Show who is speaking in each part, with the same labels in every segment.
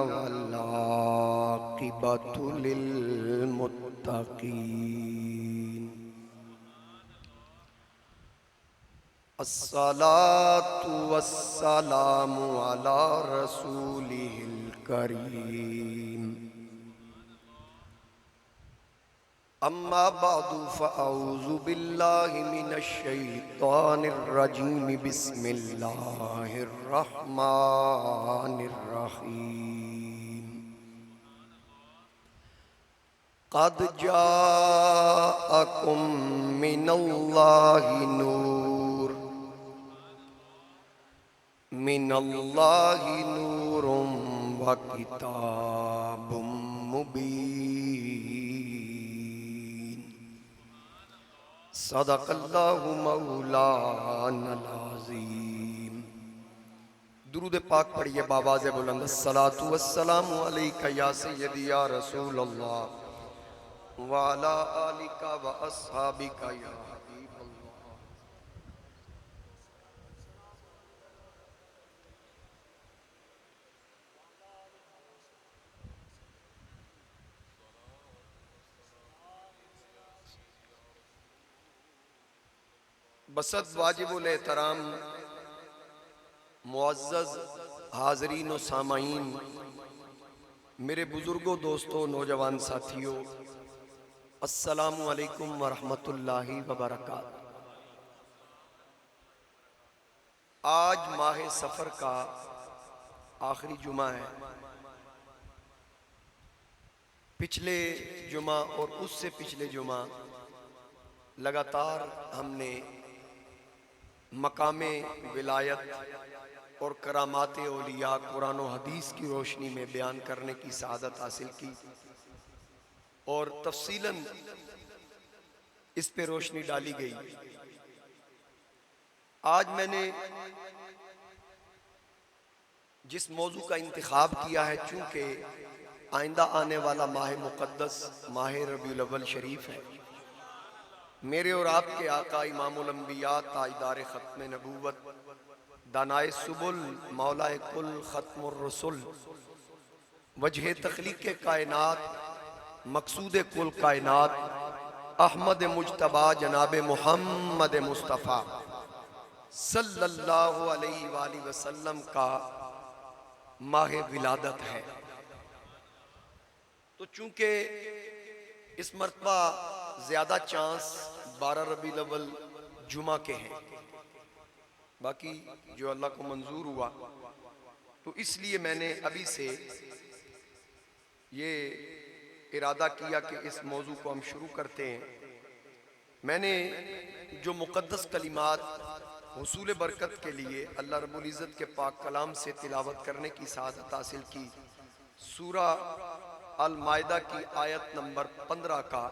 Speaker 1: वल्आक़िबतु लिल्मुत्तक़ीन। अस्सलातु वस्सलामु अला रसूलिहिल करीम। अम्मा बादु फ़अऊज़ु बिल्लाहि मिनश शैतानिर रजीम। बिस्मिल्लाहिर रहमानिर रहीम। क़द जाअकुम मिनल्लाहि नूरुम व किताबुम मुबीन। सदक़ल्लाहु मौलानल अज़ीम। दुरूद पाक पढ़िए बावाज़े बुलंद। अस्सलातु वस्सलामु अलैका या सय्यदी या रसूल अल्लाह व अला आलिका व अस्हाबिका या हबीब अल्लाह। बसत वाजिबुल एहतराम मुअज़्ज़ज़ हाज़रीन व सामाईन, मेरे बुजुर्गों, दोस्तों, नौजवान साथियों, अस्सलामु अलैकुम व रहमतुल्लाहि व बरकातहू। आज माह सफ़र का आखिरी जुमा है। पिछले जुमा और उससे पिछले जुमा लगातार हमने मकामे विलायत और करामात औलिया कुरान और हदीस की रोशनी में बयान करने की सआदत हासिल की और तफसीलन इस पे रोशनी डाली गई। आज मैंने जिस मौजू का इंतखाब किया है, चूँकि आइंदा आने वाला माह मुक़द्दस माह रबीउल अव्वल शरीफ है, मेरे और आपके आका इमामुल अंबिया ताजदार ख़त्म नबूवत दानाए सुबुल मौलाए कुल ख़त्मुर रसूल वजह तख्लीक़ कायनात मकसूद कुल कायनात अहमद मुज्तबा जनाब मुहम्मद मुस्तफ़ा सल्लल्लाहु अलैहि वसल्लम का माह विलादत है। तो चूँकि इस मरतबा ज़्यादा चांस 12 रबीउल अव्वल जुमा के हैं, बाकी जो अल्लाह को मंजूर हुआ, तो इसलिए मैंने अभी से ये इरादा किया कि इस मौजू को हम शुरू करते हैं। मैंने जो मुक़द्दस कलिमात हुसूल बरकत के लिए अल्लाह रब्बुल इज़्ज़त के पाक कलाम से तिलावत करने की सआदत हासिल की, सूरा अल माइदा की आयत नंबर 15 का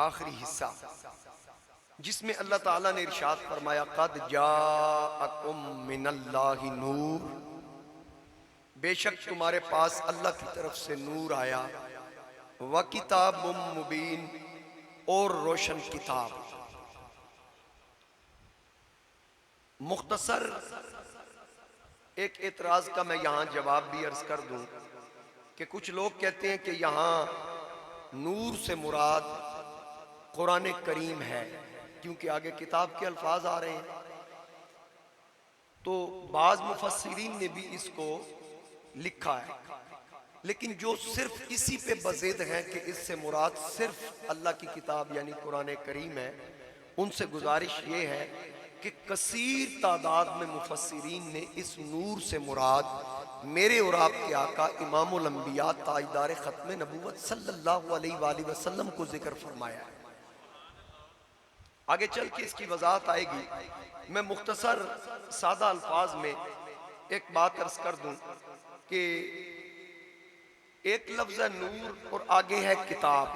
Speaker 1: आखिरी हिस्सा, जिसमें अल्लाह ताला ने इरशाद फरमाया, क़द जाअकुम मिनल्लाहि नूर, बेशक तुम्हारे पास अल्लाह की तरफ से नूर आया, व किताबुम मुबीन, और रोशन किताब। मुख्तसर एक एतराज का मैं यहाँ जवाब भी अर्ज कर दूं कि कुछ लोग कहते हैं कि यहाँ नूर से मुराद कुरान करीम है, क्योंकि आगे किताब के अल्फाज आ रहे हैं। तो बाज़ मुफस्सिरीन ने भी इसको लिखा है, लेकिन जो सिर्फ इसी पे बज़िद हैं कि इससे मुराद सिर्फ अल्लाह की किताब यानी कुरान करीम है, उनसे गुजारिश ये है कि कसीर तादाद में मुफस्सिरीन ने इस नूर से मुराद मेरे और आपके आका इमामुल अंबिया ताजदार ख़त्म नबूवत सल्लल्लाहु अलैहि वसल्लम को जिक्र फरमाया है। आगे चल के इसकी वजाहत आएगी। मैं मुख्तसर सादा अल्फाज में एक बात अर्ज कर दूं कि एक लफ्ज़ है नूर और आगे है किताब।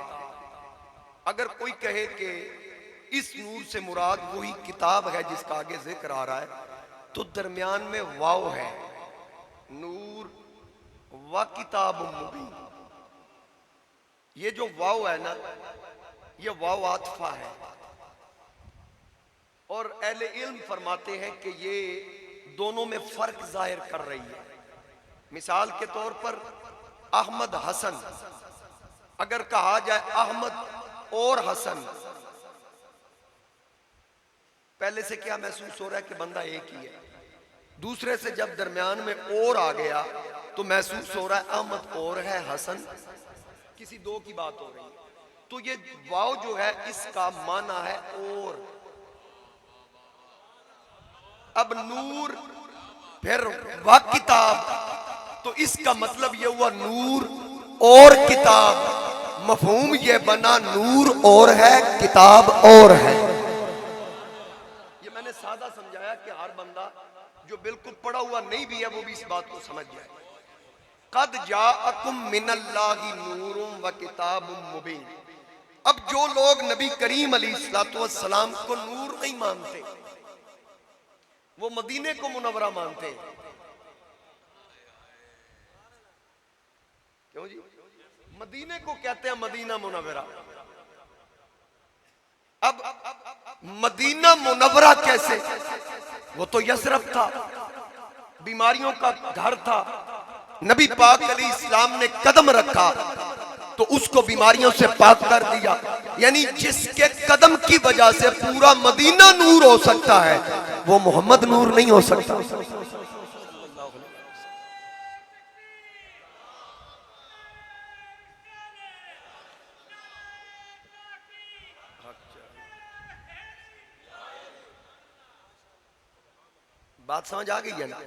Speaker 1: अगर कोई कहे कि इस नूर से मुराद वही किताब है जिसका आगे जिक्र आ रहा है, तो दरमियान में वाव है, नूर व किताब मुबीन। ये जो वाव है ना, ये वाव आतफा है, और अहले इल्म फरमाते हैं कि ये दोनों में फर्क जाहिर कर रही है। मिसाल के तौर पर अहमद हसन, अगर कहा जाए अहमद और हसन, पहले से क्या महसूस हो रहा है कि बंदा एक ही है। दूसरे से जब दरमियान में और आ गया तो महसूस हो रहा है अहमद और है, हसन किसी दो की बात हो रही है। तो ये वाव जो है इसका माना है और। अब नूर फिर व किताब, तो इसका मतलब ये हुआ नूर और किताब। मफहूम ये बना नूर और है, किताब और है। ये मैंने सादा समझाया कि हर बंदा जो बिल्कुल पढ़ा हुआ नहीं भी है वो भी इस बात को समझ जाए। कद जाअकुम मिनल्लाहि नूरुम व किताबुम मुबीन। अब जो लोग नबी करीम अलैहिस्सलातु वस्सलाम को नूर नहीं मानते, वो मदीने को मुनव्वरा मानते। क्यों जी? मदीने को कहते हैं मदीना मुनव्वरा। अब मदीना मुनव्वरा कैसे? वो तो यसरब था, बीमारियों का घर था। नबी पाक अलैहिस्सलाम ने कदम रखा तो उसको बीमारियों से पाक कर दिया। यानी जिसके कदम की वजह से पूरा मदीना नूर हो सकता है, वो मोहम्मद नूर नहीं हो सकता। बात समझ आ गई है ना?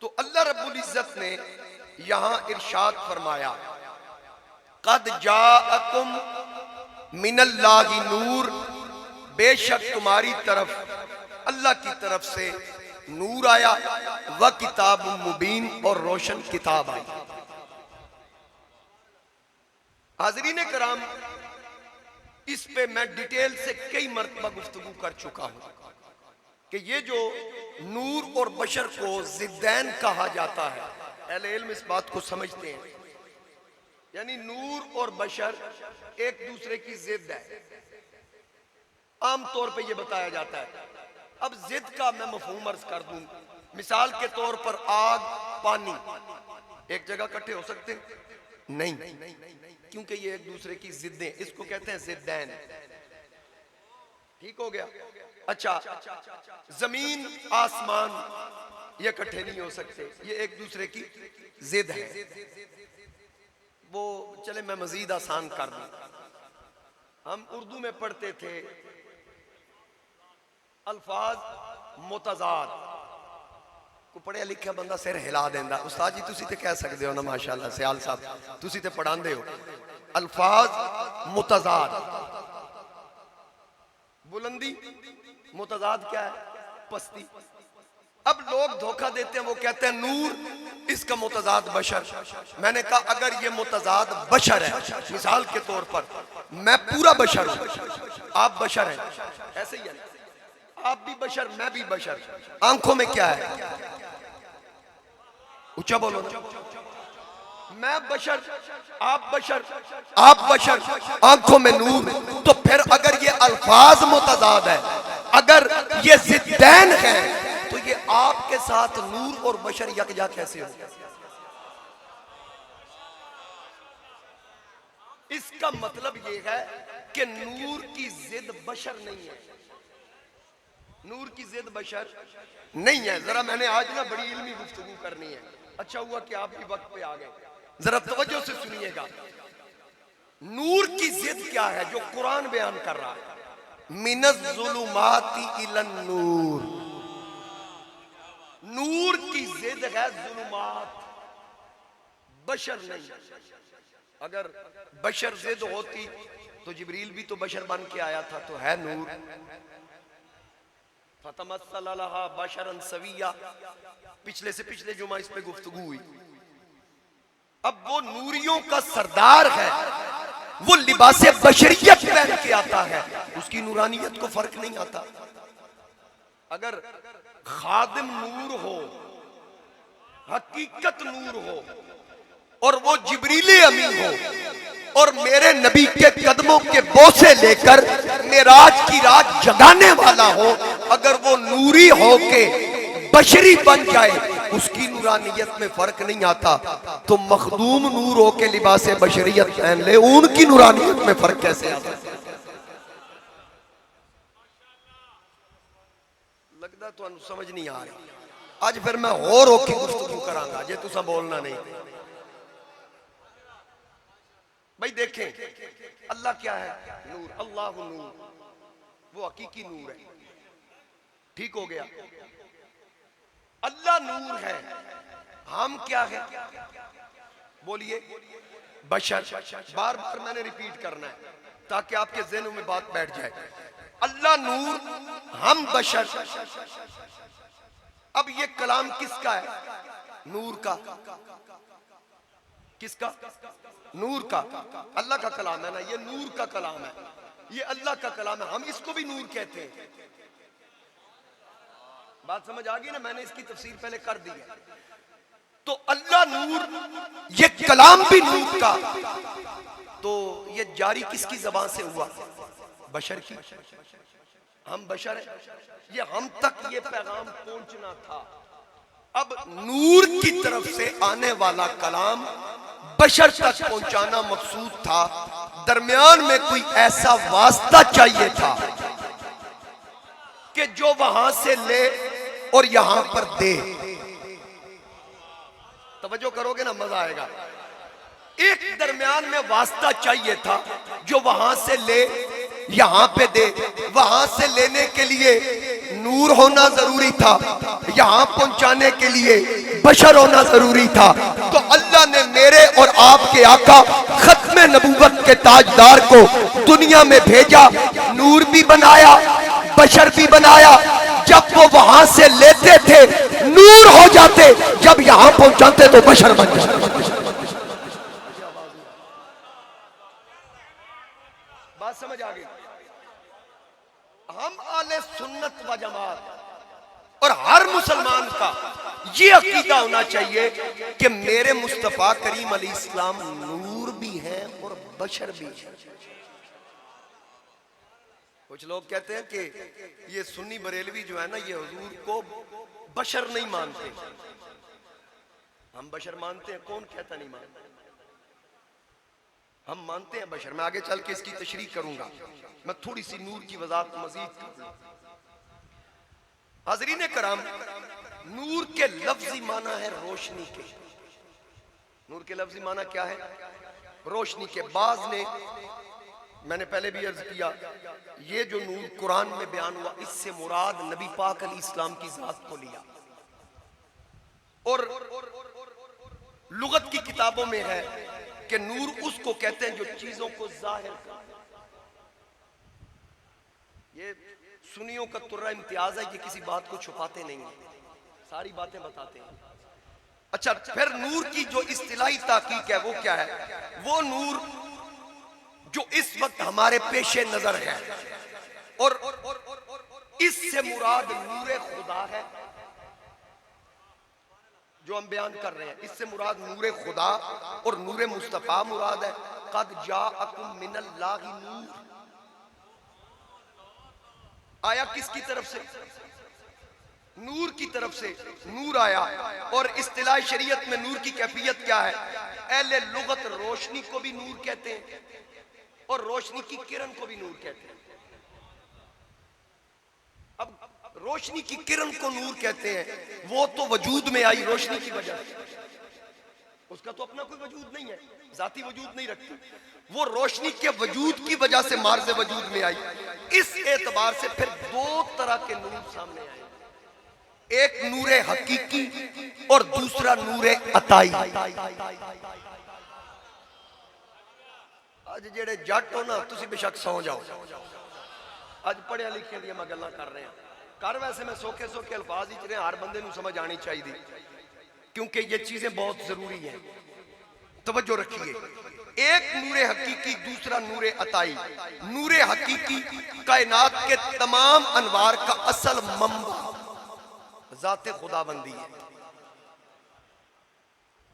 Speaker 1: तो अल्लाह रब्बुल इज्जत ने यहां इरशाद फरमाया, कद जाअकुम मिनल्लाहि नूर, बेशक तुम्हारी तरफ अल्लाह की तरफ से नूर आया, व किताब मुबीन, और रोशन किताब आई। हाज़रीन कराम, इस पे मैं डिटेल से कई मरतबा गुफ्तगू कर चुका हूं कि ये जो नूर और बशर को जिद्दैन कहा जाता है, अहले इल्म इस बात को समझते हैं। यानी नूर और बशर एक दूसरे की जिद है, आमतौर पे ये बताया जाता है। अब जिद का मैं मफहूम अर्ज कर दूं, मिसाल के तौर पर आग पानी एक जगह इकट्ठे हो सकते हैं? नहीं, क्योंकि ये एक दूसरे की जिद्दें, इसको कहते हैं जिद्दैन। ठीक हो गया? अच्छा, जमीन आसमान ये इकट्ठे नहीं हो सकते, ये एक दूसरे की जिद है। वो चले मैं मजीद आसान कर दूं, हम उर्दू में पढ़ते थे अल्फाज मुतजाद को, पढ़िया लिखा बंदा सिर हिला देंदा। उस्ताद जी तुसी ते कह सकते हो ना, माशाअल्लाह सियाल साहब तुसी ते पढ़ांदे हो। अल्फाज मुतजाद, बुलंदी, मुतजाद क्या है? पस्ती। अब लोग धोखा देते हैं, वो कहते हैं नूर, इसका मुतजाद बशर। मैंने कहा अगर ये मुतजाद बशर है, मिसाल के तौर पर मैं पूरा बशर हूं, आप बशर हैं, ऐसे ही है, आप भी बशर मैं भी बशर। आंखों में क्या है? ऊंचा बोलो ना। मैं बशर, आप बशर, आप बशर, आंखों में नूर। तो फिर अगर ये अल्फाज मुतजाद है, अगर ये जिद्दैन है, तो ये आपके साथ नूर और बशर यकजा कैसे हो? इसका मतलब ये है कि नूर की जिद बशर नहीं है, नूर की जिद बशर नहीं है। जरा मैंने आज ना बड़ी इल्मी गुफ्तगू करनी है, अच्छा हुआ कि आप भी वक्त पे आ गए, जरा तवज्जो से सुनिएगा। नूर की जिद क्या है जो कुरान बयान कर रहा है? मिनज़्ज़ुलुमाति इलन नूर। नूर की जिद है जुलुमात, बशर नहीं। अगर बशर जिद होती तो जिब्रील भी तो बशर बन के आया था, तो है नूर। फतमस्सल लहा बशरन सविया, पिछले से पिछले जुमा इस पे गुफ्तगू हुई। अब वो नूरियों का सरदार है, वो लिबासे बशरियत पहन के आता है, उसकी नूरानियत को फर्क नहीं आता। अगर खादिम नूर हो, हकीकत नूर हो, और वो जिब्रील अमीन हो, और मेरे नबी के कदमों के बोसे लेकर मेराज की रात जगाने वाला हो, अगर वो नूरी हो के बशरी बन जाए उसकी नूरानियत में फर्क नहीं आता, तो मखदूम नूर हो के लिबास बशरियत पहन ले, उनकी नूरानियत में फर्क कैसे आता? लगता तो समझ नहीं आ रही। आज फिर मैं और औखी गुफ्तगू करांगा जे तुसा बोलना नहीं। भाई देखें, अल्लाह क्या है? नूर। अल्लाह नूर, वो हकीकी नूर है। ठीक हो गया? अल्लाह नूर है, हम क्या है? बोलिए, बशर। बार बार मैंने रिपीट करना है ताकि आपके ज़हनों में बात बैठ जाए। अल्लाह नूर, हम बशर। अब ये कलाम किसका है? नूर का। किसका? नूर का। अल्लाह का कलाम है ना, ये नूर का कलाम है, ये अल्लाह का कलाम है, हम इसको भी नूर कहते हैं। बात समझ आ गई ना? मैंने इसकी तफसीर पहले कर दी है। तो अल्लाह नूर, ये कलाम भी नूर का। तो ये जारी किसकी जबान से हुआ? बशर की। हम बशर हैं, ये हम तक ये पैगाम पहुंचना था। अब नूर की तरफ से आने वाला कलाम बशर तक पहुंचाना मकसूद था। दरमियान में कोई ऐसा वास्ता चाहिए था कि जो वहां से ले और यहां पर दे। तवज्जो करोगे ना, मजा आएगा। एक दरमियान में वास्ता चाहिए था जो वहां से ले यहां पे दे। वहां से लेने के लिए नूर होना जरूरी था, यहां पहुंचाने के लिए बशर होना जरूरी था। तो अल्लाह ने मेरे और आपके आका खत्मे नबूवत के ताजदार को दुनिया में भेजा, नूर भी बनाया, बशर भी बनाया। जब वो वहां से लेते थे नूर हो जाते, जब यहां पहुंचाते तो बशर बन जाते। बात समझ आ गई? हम आले सुन्नत व जमात और हर मुसलमान का ये अकीदा होना चाहिए कि मेरे मुस्तफा करीम अलैहिस्सलाम नूर भी है और बशर भी है। कुछ लोग कहते हैं कि ये सुन्नी बरेलवी जो है ना, ये हुजूर को बशर नहीं मानते। हम बशर मानते हैं, कौन कहता नहीं मानता? हम मानते हैं बशर। मैं आगे चल के इसकी तशरीह करूंगा। मैं थोड़ी सी नूर की वजाहत मजीद करूंगा। हाज़रीन कराम, नूर के लफ्जी माना है रोशनी के। नूर के लफ्जी माना क्या है? रोशनी के। बाज ने, मैंने पहले भी अर्ज किया, ये जो नूर कुरान में बयान हुआ, इससे मुराद नबी पाक अलैहिस्सलाम की जात को लिया। और लुगत की किताबों में है कि नूर उसको कहते हैं जो चीजों को जाहिर कर। ये सुन्नियों का तुर्रा इम्तियाज है, ये किसी बात को छुपाते नहीं है, सारी बातें बताते हैं। अच्छा, फिर नूर की जो इस्तिलाही ताकीक है वो क्या है? वो नूर जो इस वक्त हमारे पेशे नजर है, और इससे मुराद नूरे खुदा है जो हम बयान कर रहे हैं। इससे मुराद नूरे खुदा और नूरे मुस्तफा मुराद है। कद जाअकुम मिनल्लाहि नूर आया किसकी तरफ से? नूर की तरफ से नूर आया। और इस्तिलाह शरीयत में नूर की कैफियत क्या है? अहले लुगत रोशनी को भी नूर कहते हैं और रोशनी की किरण को भी नूर कहते हैं। अब रोशनी की किरण को नूर कहते हैं, वो तो वजूद में आई रोशनी की वजह से, उसका तो अपना कोई वजूद नहीं है, जाती वजूद नहीं रखती। वो रोशनी के वजूद की वजह से मार्ज़े वजूद में आई। इस एतबार से फिर दो तरह के नूर सामने आए, एक नूरे हकीकी और दूसरा नूरे अताई। आज जेड़े जट हो ना, तुसी बेशक सौ जाओ। आज पढ़िया लिखे दी मैं गल्लां कर रहे हैं। कर वैसे मैं सोखे सोखे अल्फाज ही रहे, हर बंदे नूं समझ आनी चाहिए, क्योंकि ये चीजें बहुत जरूरी हैं। तवज्जो रखिए, एक नूरे हकीकी, दूसरा नूरे अताई। नूरे हकीकी कायनात के तमाम अनवार का असल मंबा जाते खुदाबंदी है।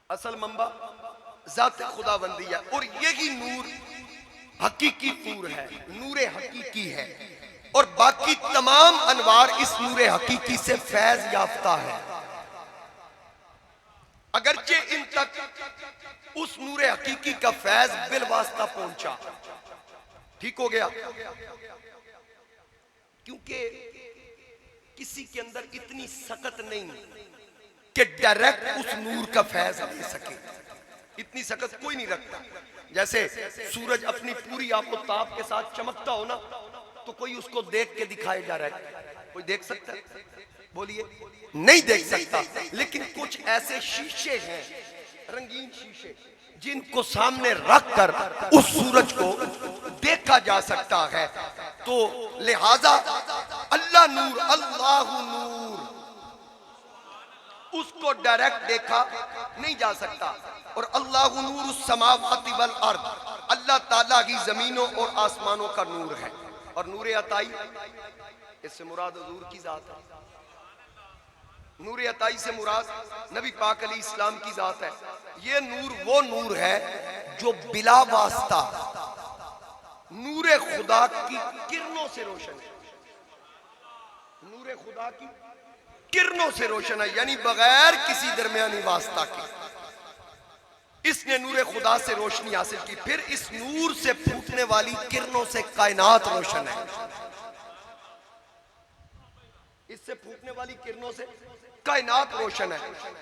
Speaker 1: असल मंबा जाते खुदाबंदी है, और यही नूर हकीकी नूर है, नूरे हकीकी है। और बाकी तमाम अनवार इस नूरे हकीकी से फैज याफ्ता है। अगरचे इन तक उस नूर हकीकी का फैज बिल वास्ता पहुंचा। ठीक हो गया, क्योंकि किसी के अंदर इतनी सकत नहीं कि डायरेक्ट उस नूर का फैज ले सके। इतनी सकत कोई नहीं रखता। जैसे सूरज अपनी पूरी आफताब के साथ चमकता हो ना, तो कोई उसको देख के दिखाए जा रहा है, कोई देख सकता है? बोलिए, नहीं देख सकता। लेकिन कुछ ऐसे शीशे हैं, रंगीन शीशे, जिनको सामने रख कर उस सूरज को देखा जा सकता है। तो लिहाजा अल्लाह नूर, अल्लाह नूर, उसको डायरेक्ट देखा नहीं जा सकता। और अल्लाह नूर समावाति वल अर्द, अल्लाह ताला की जमीनों और आसमानों का नूर है। और नूर अताई, इससे मुराद हुजूर की जात है। नूर अताई से मुराद नबी पाक अलैहि इस्लाम की जात है। ये नूर वो नूर है जो बिला वास्ता नूर खुदा की किरणों से रोशन है। नूर खुदा की किरणों से रोशन है, यानी बगैर किसी दरमियानी वास्ता के इसने नूर खुदा से रोशनी हासिल की। फिर इस नूर से फूटने वाली किरणों से कायनात रोशन है। इससे फूटने वाली किरणों से कायनात रोशन है।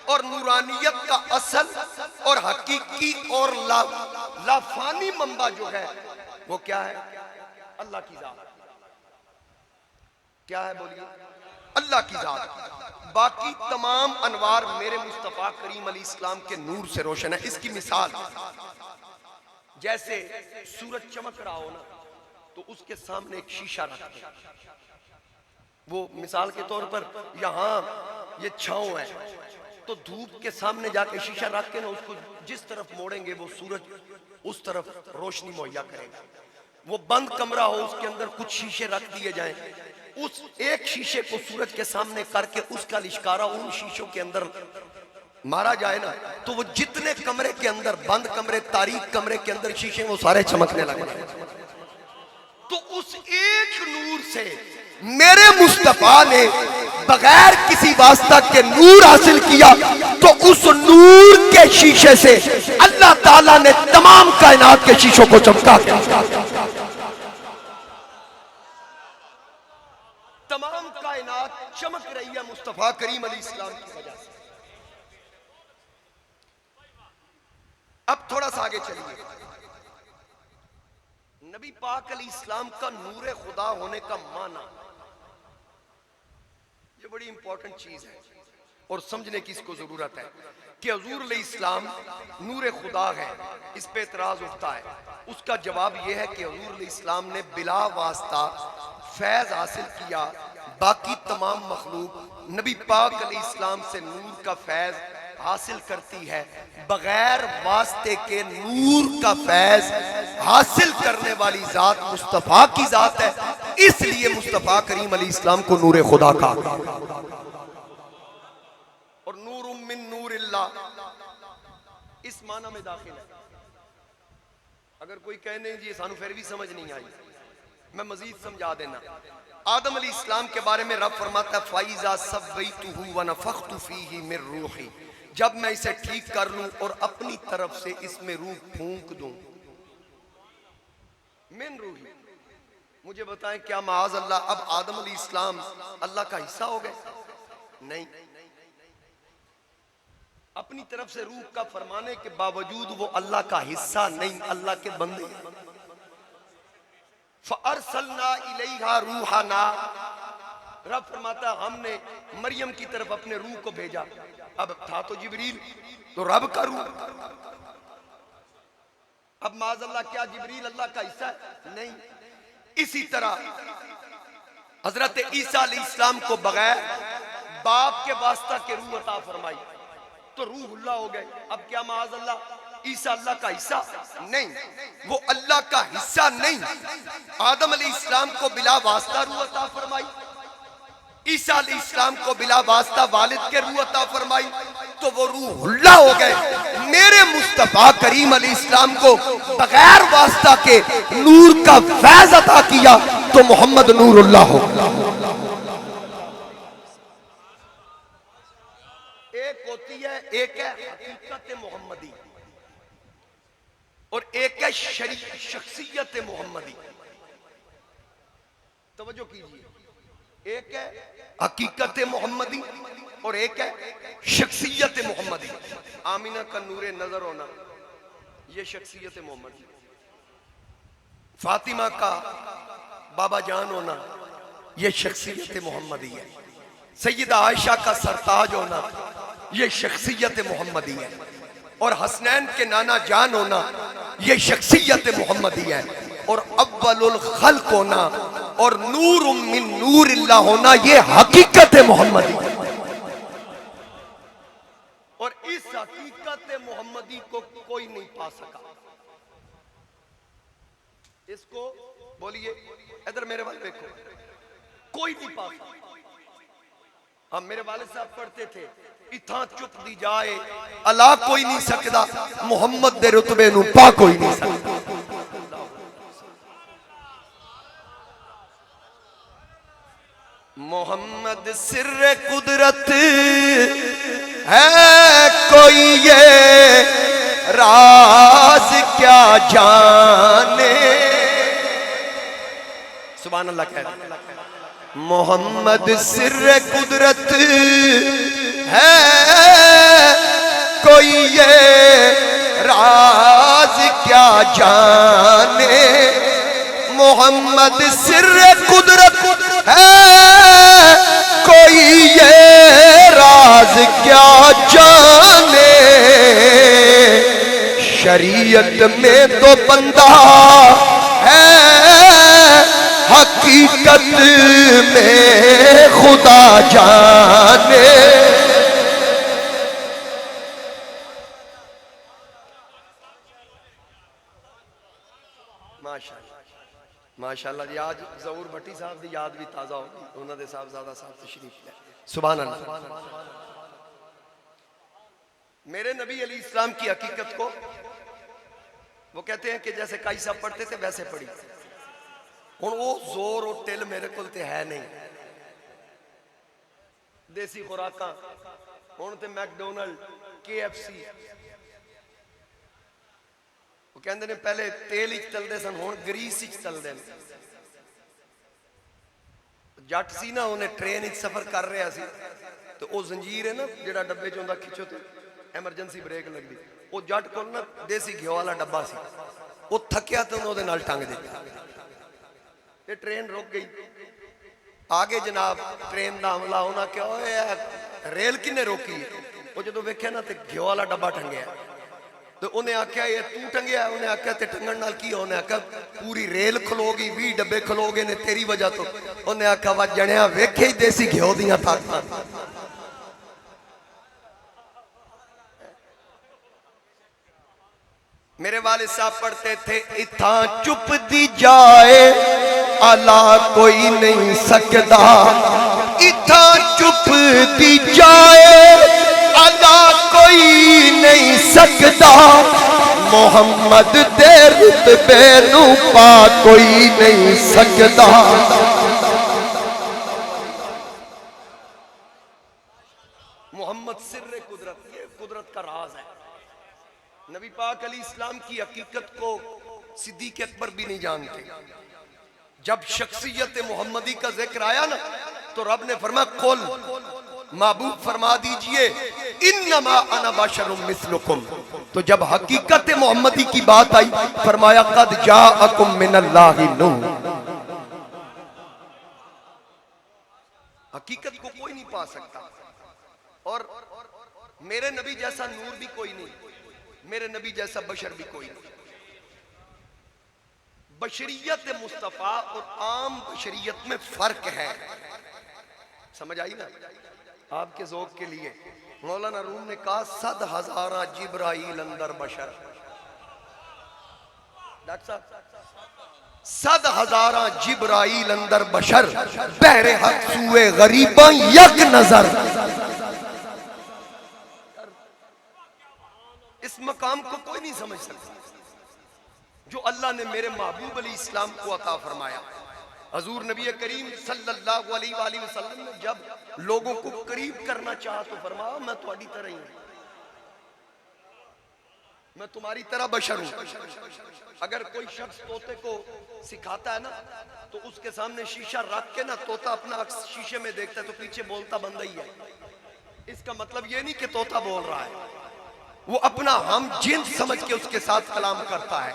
Speaker 1: और नूरानियत का असल और हकीकी और लाफानी मंबा जो है वो क्या है? अल्लाह की जात। क्या है? बोलिए, अल्लाह की जात। बाकी तमाम अनवार मेरे मुस्तफा करीम अलैहिस्सलाम के नूर से रोशन है। इसकी मिसाल, जैसे सूरज चमक रहा हो ना, तो उसके सामने एक शीशा रख दो। वो मिसाल के तौर पर यहाँ ये छांव है, तो धूप के सामने जाके शीशा रख के ना उसको जिस तरफ मोड़ेंगे वो सूरज उस तरफ रोशनी मुहैया करेगा। वो बंद कमरा हो, उसके अंदर कुछ शीशे रख दिए जाएं, उस एक शीशे को सूरज के सामने करके उसका लिश्कारा उन शीशों के अंदर मारा जाए ना, तो वो जितने कमरे के अंदर, बंद कमरे, तारीक कमरे के अंदर शीशे, वो सारे चमकने लगे। तो उस एक नूर से मेरे मुस्तफा ने बगैर किसी वास्ता के नूर हासिल किया। तो उस नूर के शीशे से अल्लाह ताला ने तमाम कायनात के शीशों को चमका दिया। तमाम कायनात चमक रही है मुस्तफा करीम अलैहिस्सलाम की वजह से। अब थोड़ा सा आगे चलिए। नबी पाक अलैहिस्सलाम का नूर खुदा होने का माना, ये बड़ी इंपॉर्टेंट चीज है और समझने की इसको जरूरत है कि हुजूर अलैहिस्सलाम नूर खुदा है। इस पे एतराज उठता है। उसका जवाब यह है कि हुजूर अलैहिस्सलाम ने बिला वास्ता फैज हासिल किया। बाकी तमाम मखलूक नबी पाक अलैहिस्सलाम से नूर का फैज हासिल करती है। बगैर वास्ते के नूर का फैज हासिल करने वाली जात मुस्तफा की जात है। इसलिए मुस्तफा करीम अलैहिस्सलाम को नूर खुदा का। और नूर मिन नूरिल्लाह इस माना में दाखिल है। अगर कोई कहे नहीं जी सानू फिर भी समझ नहीं आई, मैं मजीद समझा देना। आदम अलैहिस्सलाम के बारे में रब फरमाता है फाइजा सव्वैतुहु व नफख्तु फीही मिर रूही, जब मैं इसे ठीक कर लूं और अपनी तरफ से इसमें रूह फूंक दूं। मिन रूही, मुझे बताएं क्या माज अल्लाह अब आदम अलैहिस्सलाम अल्लाह का हिस्सा हो गए? नहीं। अपनी तरफ से रूह का फरमाने के बावजूद वो अल्लाह का हिस्सा नहीं, अल्लाह के बंदे। फअरसलना इलैहा रूहाना, रब फरमाता हमने मरियम की तरफ अपने रूह को भेजा। अब था तो जिब्रील, तो रब का रूह। अब माज़अल्लाह क्या जिब्रील अल्लाह का हिस्सा है? नहीं। इसी तरह हजरत ईसा अलैहिस्सलाम को बगैर बाप के वास्ता के रूह अता फरमाई तो रूहुल्लाह हो गए। अब क्या माज़अल्लाह ईसा अल्लाह का हिस्सा? नहीं, वो अल्लाह का हिस्सा नहीं। आदम अलैहिस्सलाम को बिला वास्ता रूह अता फरमाई, ईसा अलैहिस्सलाम को बिला वास्ता वालिद के रूह अता फरमाई, तो वो रूहुल्लाह हो गए। मेरे मुस्तफा करीम अलैहिस्सलाम को बगैर वास्ता के नूर का फैज अता किया तो मोहम्मद नूरुल्लाह हो। एक होती है एक है हकीकत मोहम्मदी और एक है शख्सियत मोहम्मदी। तवज्जो कीजिए, एक है हकीकत मोहम्मदी और एक है शख्सियत मोहम्मदी। आमिना का नूरे नजर होना ये शख्सियत मोहम्मदी, फातिमा का बाबा जान होना ये शख्सियत मोहम्मदी है, सैयदा आयशा का सरताज होना ये शख्सियत मोहम्मदी है, और हसनैन के नाना जान होना ये शख्सियत मोहम्मदी है, और अव्वलुल खल्क होना और नूर मिन नूरिल्लाह होना ये हकीकत मोहम्मदी। और इस हकीकत मोहम्मदी को कोई नहीं पा सका। इसको बोलिए, इधर मेरे वाले देखो, कोई नहीं पा सका। हम मेरे वाले साहब पढ़ते थे, इथा चुप दी जाए अला कोई नहीं सकता, मोहम्मद दे रुतबे नू पा कोई नहीं सकता। मोहम्मद सिर्रे कुदरत है, कोई ये राज क्या जाने। सुभान अल्लाह कह रहे। मोहम्मद सिर्रे कुदरत है, कोई ये राज क्या जाने। मोहम्मद सिर्रे कुदरत है, कोई ये राज क्या जाने। शरीयत में तो बंदा है, हकीकत में खुदा जाने। माशाअल्लाह जी, आज ज़हूर भट्टी साहब की याद भी ताज़ा होगी, उन्होंने साहबजादा साहब तशरीफ ले। सुभान अल्लाह। मेरे नबी अली इस्लाम की हकीकत को वो कहते हैं कि जैसे काई साहब पढ़ते थे वैसे पढ़ी। हुण वो जोर और टिल मेरे को है नहीं। देसी खुराक हुण ते मैकडोनल्ड KFC वो कहते ने पहले तेल ही चलते सन, हुण ग्रीस ही चलते हैं। जट सी ना, उन्हें ट्रेन सफर कर रहा सी तो वो जंजीर है ना जिहड़ा डब्बे चों खिंचो तो एमरजेंसी ब्रेक लगती, वो जट को ना देसी घिओ वाला डब्बा सी, वो थकिया तो उन्होंने नाल टंग दिता, ये ट्रेन रुक गई। आगे जनाब ट्रेन का हमला होना, क्या रेल किने रोकी। वो जो वेख्या ना तो घिओ वाला डब्बा टंगया, तो उन्हें आख्या ये तू टंगया, उन्हें आख्या ते टंगण नाल की, उन्हें आख्या पूरी रेल खलो गई, 20 डब्बे खलो गए ने तेरी वजह तो। उन्हें आख्या वा जणिया वेखे ही देसी घिओ दियां ताकतां। मेरे वाले साहब पढ़ते थे, इथा चुप दी जाए अला कोई नहीं सकता। इथा चुप दी जाए अला कोई नहीं सकता। मोहम्मद दे रुतबे नू पा कोई नहीं सकता। मोहम्मद सिर्रे कुदरत, ये कुदरत का राज है। नबी पाक अली इस्लाम की हकीकत को सिद्दीक अकबर भी नहीं जानते। जब शख्सियत मोहम्मदी का जिक्र आया ना, तो रब ने फरमाया कुल महबूब फरमा दीजिए इन्नमा अना बशरुम मिस्लुकुम। तो जब हकीकत मोहम्मदी की बात आई, फरमाया कद जाअकुम मिनल्लाहि नूर। हकीकत को कोई नहीं पा सकता, और मेरे नबी जैसा नूर भी कोई नहीं, मेरे नबी जैसा बशर भी कोई नहीं। बशरियत मुस्तफा और आम बशरियत में फर्क है, समझ आई ना। आपके ज़ौक़ के लिए मौलाना रूम ने कहा 100,000 जिब्राइल अंदर बशर। डॉक्टर साहब 100,000 जिब्राइल अंदर बशर, बहरे हक सुए गरीबा यक नजर। इस मकाम को कोई नहीं समझ सकता जो अल्लाह ने मेरे महबूब अली इस्लाम को अता फरमाया। हजूर नबी करीम सल्लल्लाहु अलैहि वसल्लम ने जब लोगों को करीब करना चाहा तो फरमाया मैं तुम्हारी तरह ही हूं। मैं तुम्हारी तरह बशर हूं। अगर कोई शख्स तोते को सिखाता है ना, तो उसके सामने शीशा रख के ना तोता अपना अक्स शीशे में देखता है तो पीछे बोलता बंदा ही है। इसका मतलब ये नहीं कि तोता बोल रहा है, वो अपना हम जिन्स समझ के उसके साथ कलाम करता है।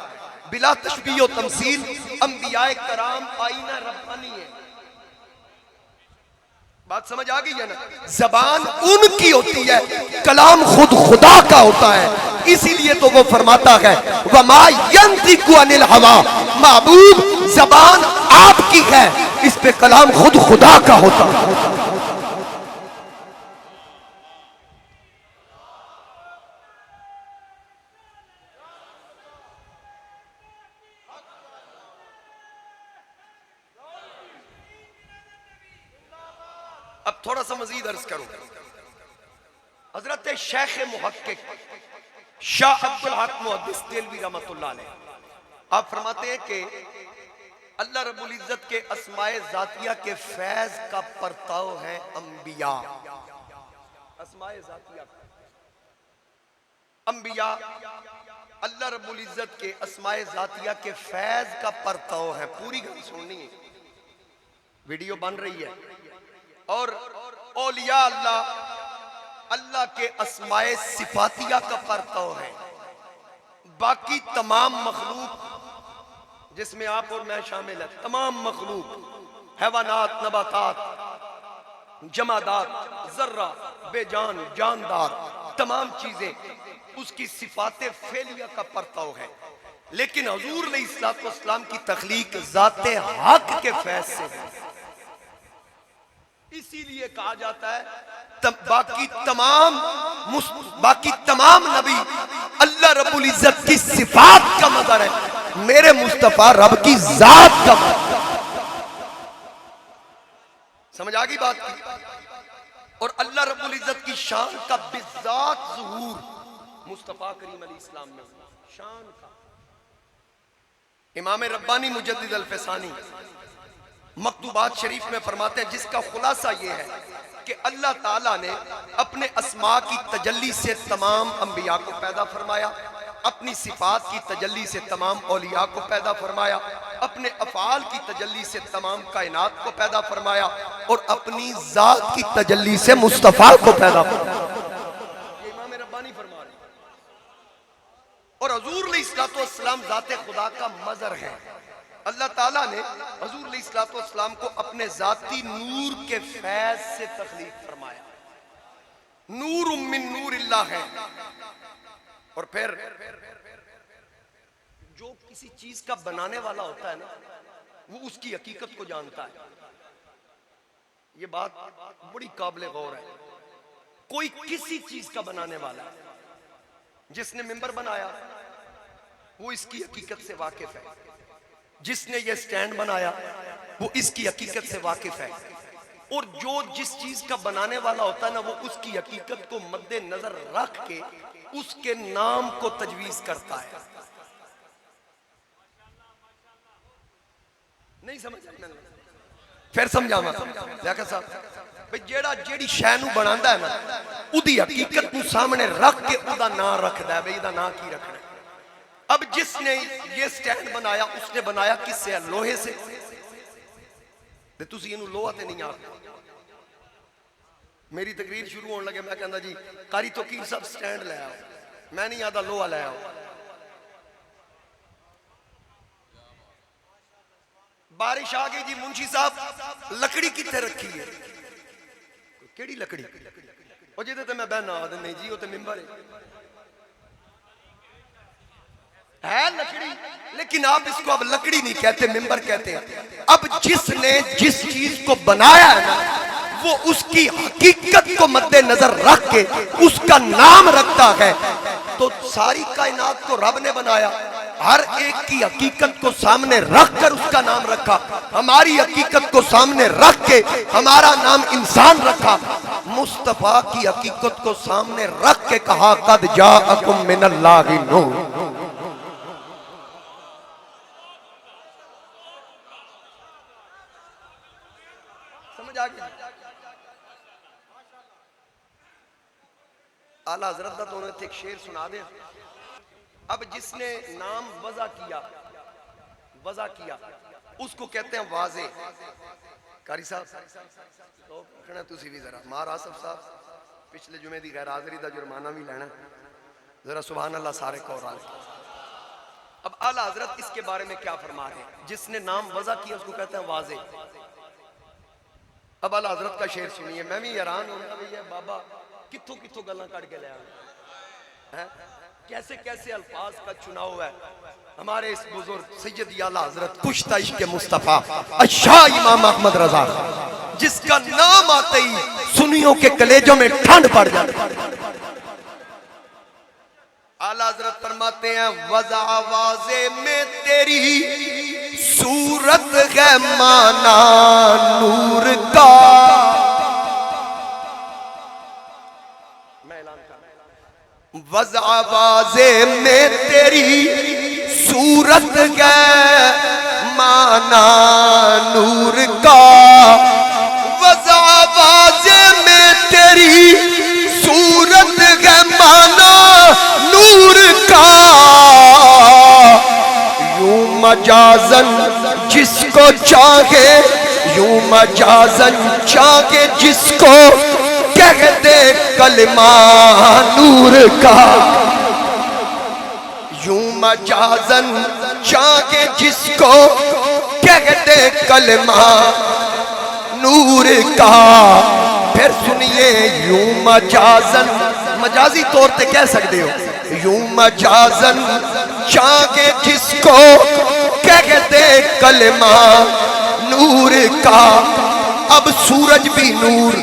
Speaker 1: बिला तशबीह व तमसील अंबियाए कराम आईना रब्बानी है। बात समझ आ गई है ना? जबान उनकी होती है, कलाम खुद खुदा का होता है। इसीलिए तो वो फरमाता है वमा यंतिकु अनिल हवा, महबूब जबान आपकी है, इस पे कलाम खुद खुदा का होता है। अब थोड़ा सा मजीद अर्ज करूं। हजरत शेख मुहक्किक शाह अब्दुल हक मुहद्दिस देलवी रहमतुल्लाह अलैह आप फरमाते हैं कि अल्लाह रब्बुल इज्जत के अस्माए जातिया के फैज का परताव है अंबिया। अस्माए जातिया अंबिया अल्लाह रब्बुल इज्जत के अस्माए जातिया के फैज का परताव है। पूरी गल सुननी है, वीडियो बन रही है। और औलिया अल्लाह अल्लाह के अस्माए सिफातिया का परताव है। बाकी तमाम मखलूक जिसमें आप और मैं शामिल है, तमाम मखलूक हैवानात, नबातात, जमादात, जर्रा, बेजान, जानदार, तमाम चीजें उसकी सिफाते फेलिया का परताव है। लेकिन हुजूर अलैहिस्सलातु वस्सलाम की तख्लीक जाते हक के फैज से है। इसीलिए कहा जाता है बाकी तमाम नबी अल्लाह रब्बुल इज्जत की सिफात का मज़हर है, मेरे मुस्तफा रब की जात का मज़हर। समझ आ गई बात की? और अल्लाह रब्बुल इज्जत की शान का बिज़ात ज़ुहूर मुस्तफा करीम अलैहिस्सलाम में शान का। इमाम रब्बानी मुजद्दिद अल-फसानी मकतूबात शरीफ में फरमाते हैं, जिसका खुलासा ये है कि अल्लाह ताला ने अपने अस्मा की तजल्ली से तमाम अंबिया को पैदा फरमाया, अपनी सिफात की तजल्ली से तमाम औलिया को पैदा फरमाया, अपने अफ़ाल की तजल्ली से तमाम कायनात को पैदा फरमाया और अपनी जात की तजल्ली से मुस्तफ़ा को पैदा फरमाया। ये इमाम रब्बानी फरमा रहे हैं। और हुजूर अलैहिस्सलातु वस्सलाम ज़ाते खुदा का मज़हर है। अल्लाह ताला ने हुजूर अलैहिस्सलातु वस्सलाम को अपने जाती नूर के फैज से तख्लीक फरमाया। नूर मिन नूरिल्लाह है। और फिर जो किसी चीज का बनाने वाला होता है ना, वो उसकी हकीकत को जानता है। ये बात बड़ी काबिल गौर है। कोई किसी चीज का बनाने वाला है, जिसने मिंबर बनाया वो इसकी हकीकत से वाकिफ है, जिसने ये स्टैंड बनाया वो इसकी हकीकत से वाकिफ है। और जो जिस चीज का बनाने वाला होता है ना, वो उसकी हकीकत को मद्देनजर रख के उसके नाम को तजवीज करता है। नहीं समझ? फिर समझावा साहब भाई, जेड़ा जेड़ी शै नूं बनांदा है ना, उदी हकीकत नूं सामने रख के उदा नाम रखदा है, भाई इहदा नाम की रखना है। अब जिसने ये स्टैंड बनाया उसने बनाया किससे? लोहे से। ते तुसी इहनूं लोहा ते नहीं आखदे। मेरी तकरीर शुरू होने लगे, मैं कहंदा जी कारी तो की सब स्टैंड ले आओ, मैं नहीं आता लोहा ले आओ। बारिश आ गई जी, मुंशी साहब लकड़ी कितने रखी है? केड़ी लकड़ी? और जिहदे ते मैं बहना आदे नहीं जी, वो तो मिंबर है लकड़ी, लेकिन आप इसको अब लकड़ी नहीं कहते, मिंबर कहते हैं। अब जिसने जिस चीज को बनाया है ना, वो उसकी हकीकत को मद्देनजर रख के उसका नाम रखता है। तो सारी कायनात को रब ने बनाया, हर एक की हकीकत को सामने रख कर उसका नाम रखा। हमारी हकीकत को सामने रख के हमारा नाम इंसान रखा। मुस्तफा की हकीकत को सामने रख के कहा कद जाअकुम मिनल्लाहि नूर। समझ आ गई? आला हजरत दा तो एक शेर सुना दे। अब जिसने नाम वज़ा किया उसको कहते हैं वाजे। कारी साहब तो कहना तुसी भी जरा मार आसफ साहब पिछले जुमे की गैर हाजिरी का जुर्माना भी लेना जरा सुभान अल्लाह सारे को। अब आला हजरत इसके बारे में क्या फरमा रहे हैं, जिसने नाम वज़ा किया उसको कहते हैं वाजे। अब आला हजरत का शेर सुनिए, मैं भी हैरान होता भैया बाबा कितों कितों गल्लां कट के ले आए, कैसे कैसे अल्फाज का चुनाव है। हमारे इस बुजुर्ग सैयद आला हजरत कुश्ता इश्क मुस्तफा शाह इमाम अहमद रजा, जिसका नाम आते ही सुन्नियों के कलेजों में ठंड पड़ जाती है। आला हजरत फरमाते हैं वज़ा वाज़े में तेरी सूरत है माना नूर का। मैं ऐलान कर वज़ा वाज़े में तेरी सूरत है माना नूर का। वज़ा वाज़े में तेरी सूरत है माना नूर का। यूं मजाजन जिसको चाहे, यूं मजाजन चाहे जिसको कह दे कलमा नूर का। यूं मजाजन चाहे जिसको कह दे कलमा नूर का। फिर सुनिए यूं मजाजन मजाजी तौर पे कह सकते हो, यूं मजाजन चाहे जिसको कह दे कलमा नूर का। अब सूरज भी नूर,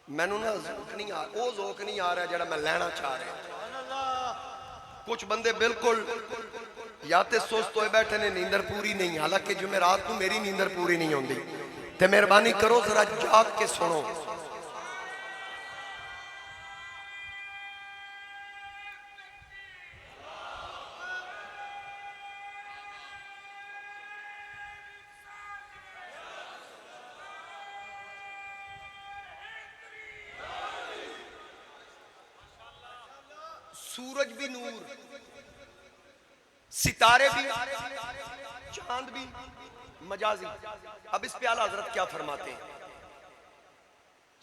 Speaker 1: मैनू ना ज़ौक़ नहीं आ, वो ज़ौक़ नहीं आ रहा जरा मैं लेना चाह रहा। कुछ बंदे बिल्कुल या तो सुस्त होए बैठे ने, नींदर पूरी नहीं, हालांकि जुमेरात को मेरी नींदर पूरी नहीं होती। ते मेहरबानी करो जरा जाग के सुनो। सूरज भी नूर, सितारे भी, चांद भी मजाजी। अब इस पे आला हजरत क्या फरमाते हैं,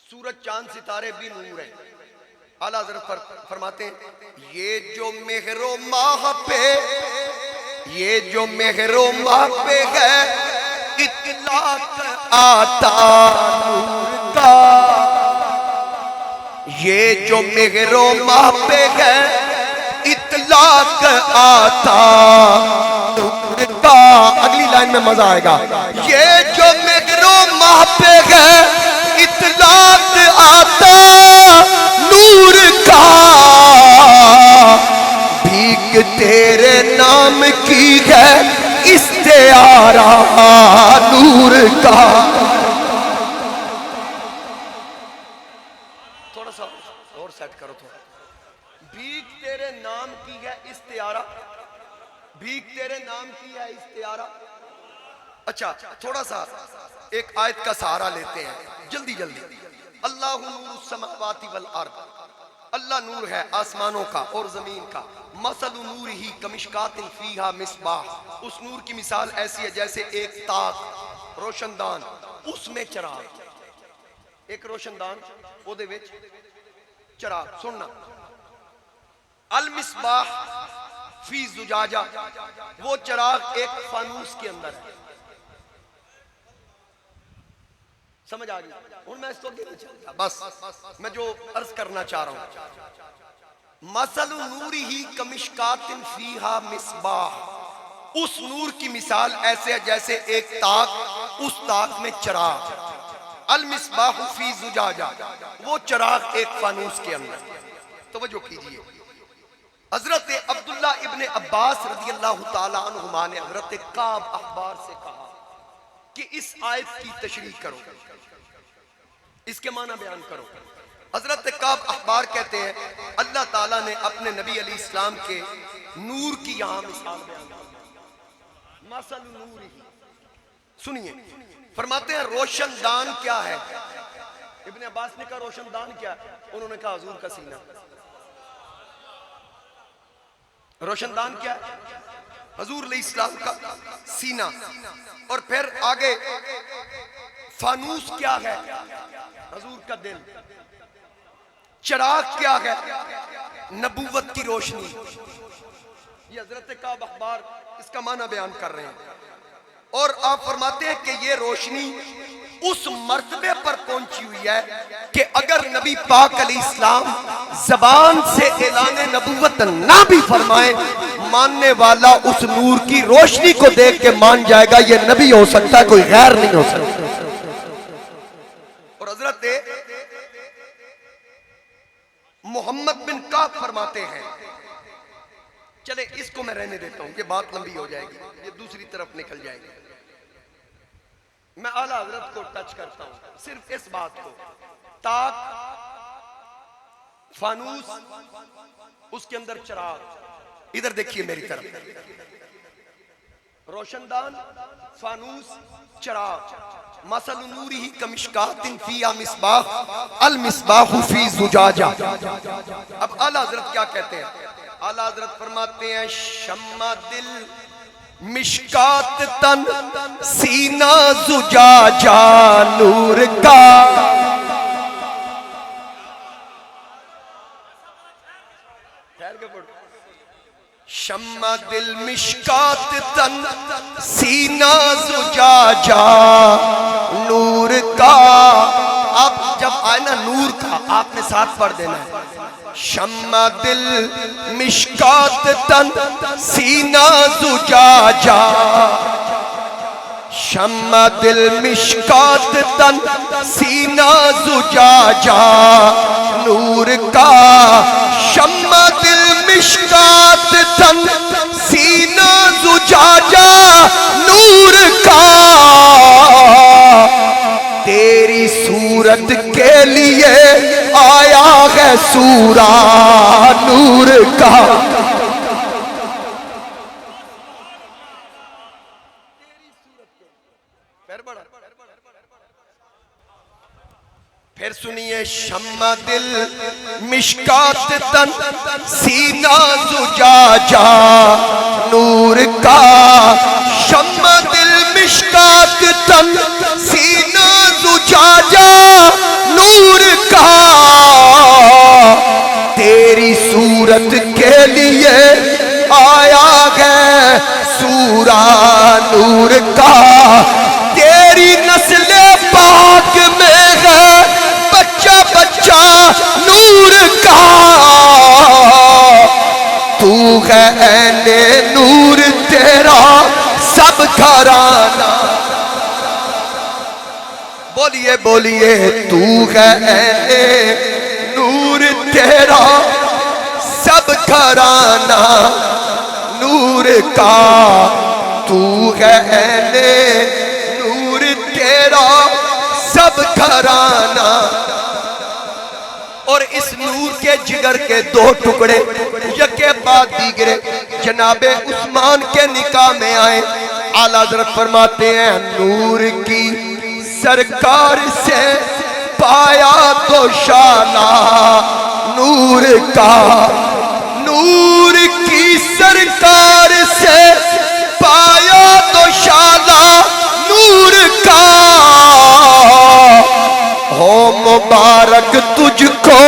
Speaker 1: सूरज चांद सितारे भी नूर है। आला हजरत फरमाते हैं ये जो मेहरो माह पे, ये जो मेहरो माह पे है इतलाक आता नूर का। ये जो मेहरो माह पे है इतलाक आता नूर का। अगली लाइन में मजा आएगा। ये जो मेहरो माह पे है इतलाक आता नूर का। भीख तेरे नाम की है इस्तेआरा नूर का। थोड़ा सा और सेट करो थोड़ा। भीख तेरे नाम की है इस्तेआरा, भीख तेरे नाम की है इस्तेआरा। अच्छा थोड़ा सा एक आयत का सहारा लेते हैं जल्दी जल्दी। अल्लाह नूरुस समावाति वल अर्द, अल्लाह नूर है आसमानों का और जमीन का। मसलु नूरिही कमिशकातिन फीहा मिसबाह, उस नूर की मिसाल ऐसी है जैसे एक ताक रोशनदान, उसमें चिराग। एक रोशनदान ओदे विच चिराग। सुनना, अल मिसबाह फी जुजाजा, वो चिराग एक फानूस के अंदर है। समझ आ गई? और मैं इसको नहीं चलता, बस मैं जो अर्ज करना चाह रहा हूं, मसलु नूरिही कमिशकातिन फीहा मिसबाह, उस नूर की मिसाल ऐसे है जैसे एक ताक, उस ताक में चिराग। अल मिसबाह फी जुजाजा, वो चिराग एक फानूस के अंदर। तवज्जो कीजिए, हजरत अब्दुल्ला इब्ने अब्बास रज़ी अल्लाह ताला अन्हुमा ने हजरत काब अखबार से कहा कि इस आयत की तशरीह करो, इसके माना बयान करो। हजरत काब अखबार कहते हैं अल्लाह ताला ने अपने नबी अलैहि सलाम के नूर की यहां मिसाल बयान की। मसल नूर ही, सुनिए, फरमाते हैं रोशनदान क्या है? इब्ने अब्बास ने कहा रोशनदान क्या? उन्होंने कहा हुजूर का सीना। रोशनदान क्या है? हुजूर अलैहिस्सलाम का सीना। और फिर आगे फानूस क्या है? हुजूर का दिल। चिराग क्या है? नबूवत की रोशनी। ये हजरत काब अखबार इसका माना बयान कर रहे हैं। और आप फरमाते हैं कि ये रोशनी उस मर्तबे पर पहुंची हुई है कि अगर नबी पाक अलैहिस्सलाम जबान से ऐलान नबूवत ना भी फरमाए, मानने वाला उस नूर की रोशनी को देख के मान जाएगा ये नबी हो सकता है, कोई गैर नहीं हो सकता। और हजरत मोहम्मद बिन काब फरमाते हैं, चले इसको मैं रहने देता हूं, ये बात लंबी हो जाएगी, ये दूसरी तरफ निकल जाएगी। मैं आला हजरत को टच करता हूं, सिर्फ इस बात को। ताक, फानूस, उसके अंदर चिराग। इधर देखिए मेरी तरफ। रोशनदान, फानूस, चिराग। मसल नूरिही कमिश्कातिन फीहा मिस्बाह, अल मिस्बाहु फी जुजाजा। अब आला हजरत क्या कहते हैं? आला हजरत फरमाते हैं, शम्मा दिल मिशकात तन, सीना जुजाजा नूर का। शम्मा दिल मिशकात तन, सीना जुजाजा नूर का। अब जब आए ना नूर का, आपने साथ पढ़ देना है। शम्मा दिल मिशकात तन, सीना जुजाजा। शम्मा दिल मिशकात तन, सीना जुजाजा नूर का। शम्मा दिल मिशकात तन, सीना जुजाजा नूर का। तेरी सूरत के लिए आया है सूरा नूर का। फिर सुनिए, शम्मा दिल मिशकात तन, सीना जुजाजा नूर का। शम्मा दिल मिशकात तन, सीना जुजाजा नूर का। तेरी सूरत के लिए आया है सूरा नूर का। तेरी नस्ल पाक में है बच्चा बच्चा नूर का। तू है ऐने नूर, तेरा सब घराना। बोलिए बोलिए, तू है ऐने नूर, तेरा सब घराना नूर का। तू है ऐने नूर, तेरा सब घराना। और इस नूर के जिगर के दो टुकड़े यके बाद दीगरे जनाबे उस्मान के निकाह में आए। आला हज़रत फरमाते हैं, नूर की सरकार से पाया तो शाला नूर का। नूर की सरकार से पाया तो शाला नूर का। हो मुबारक तुझको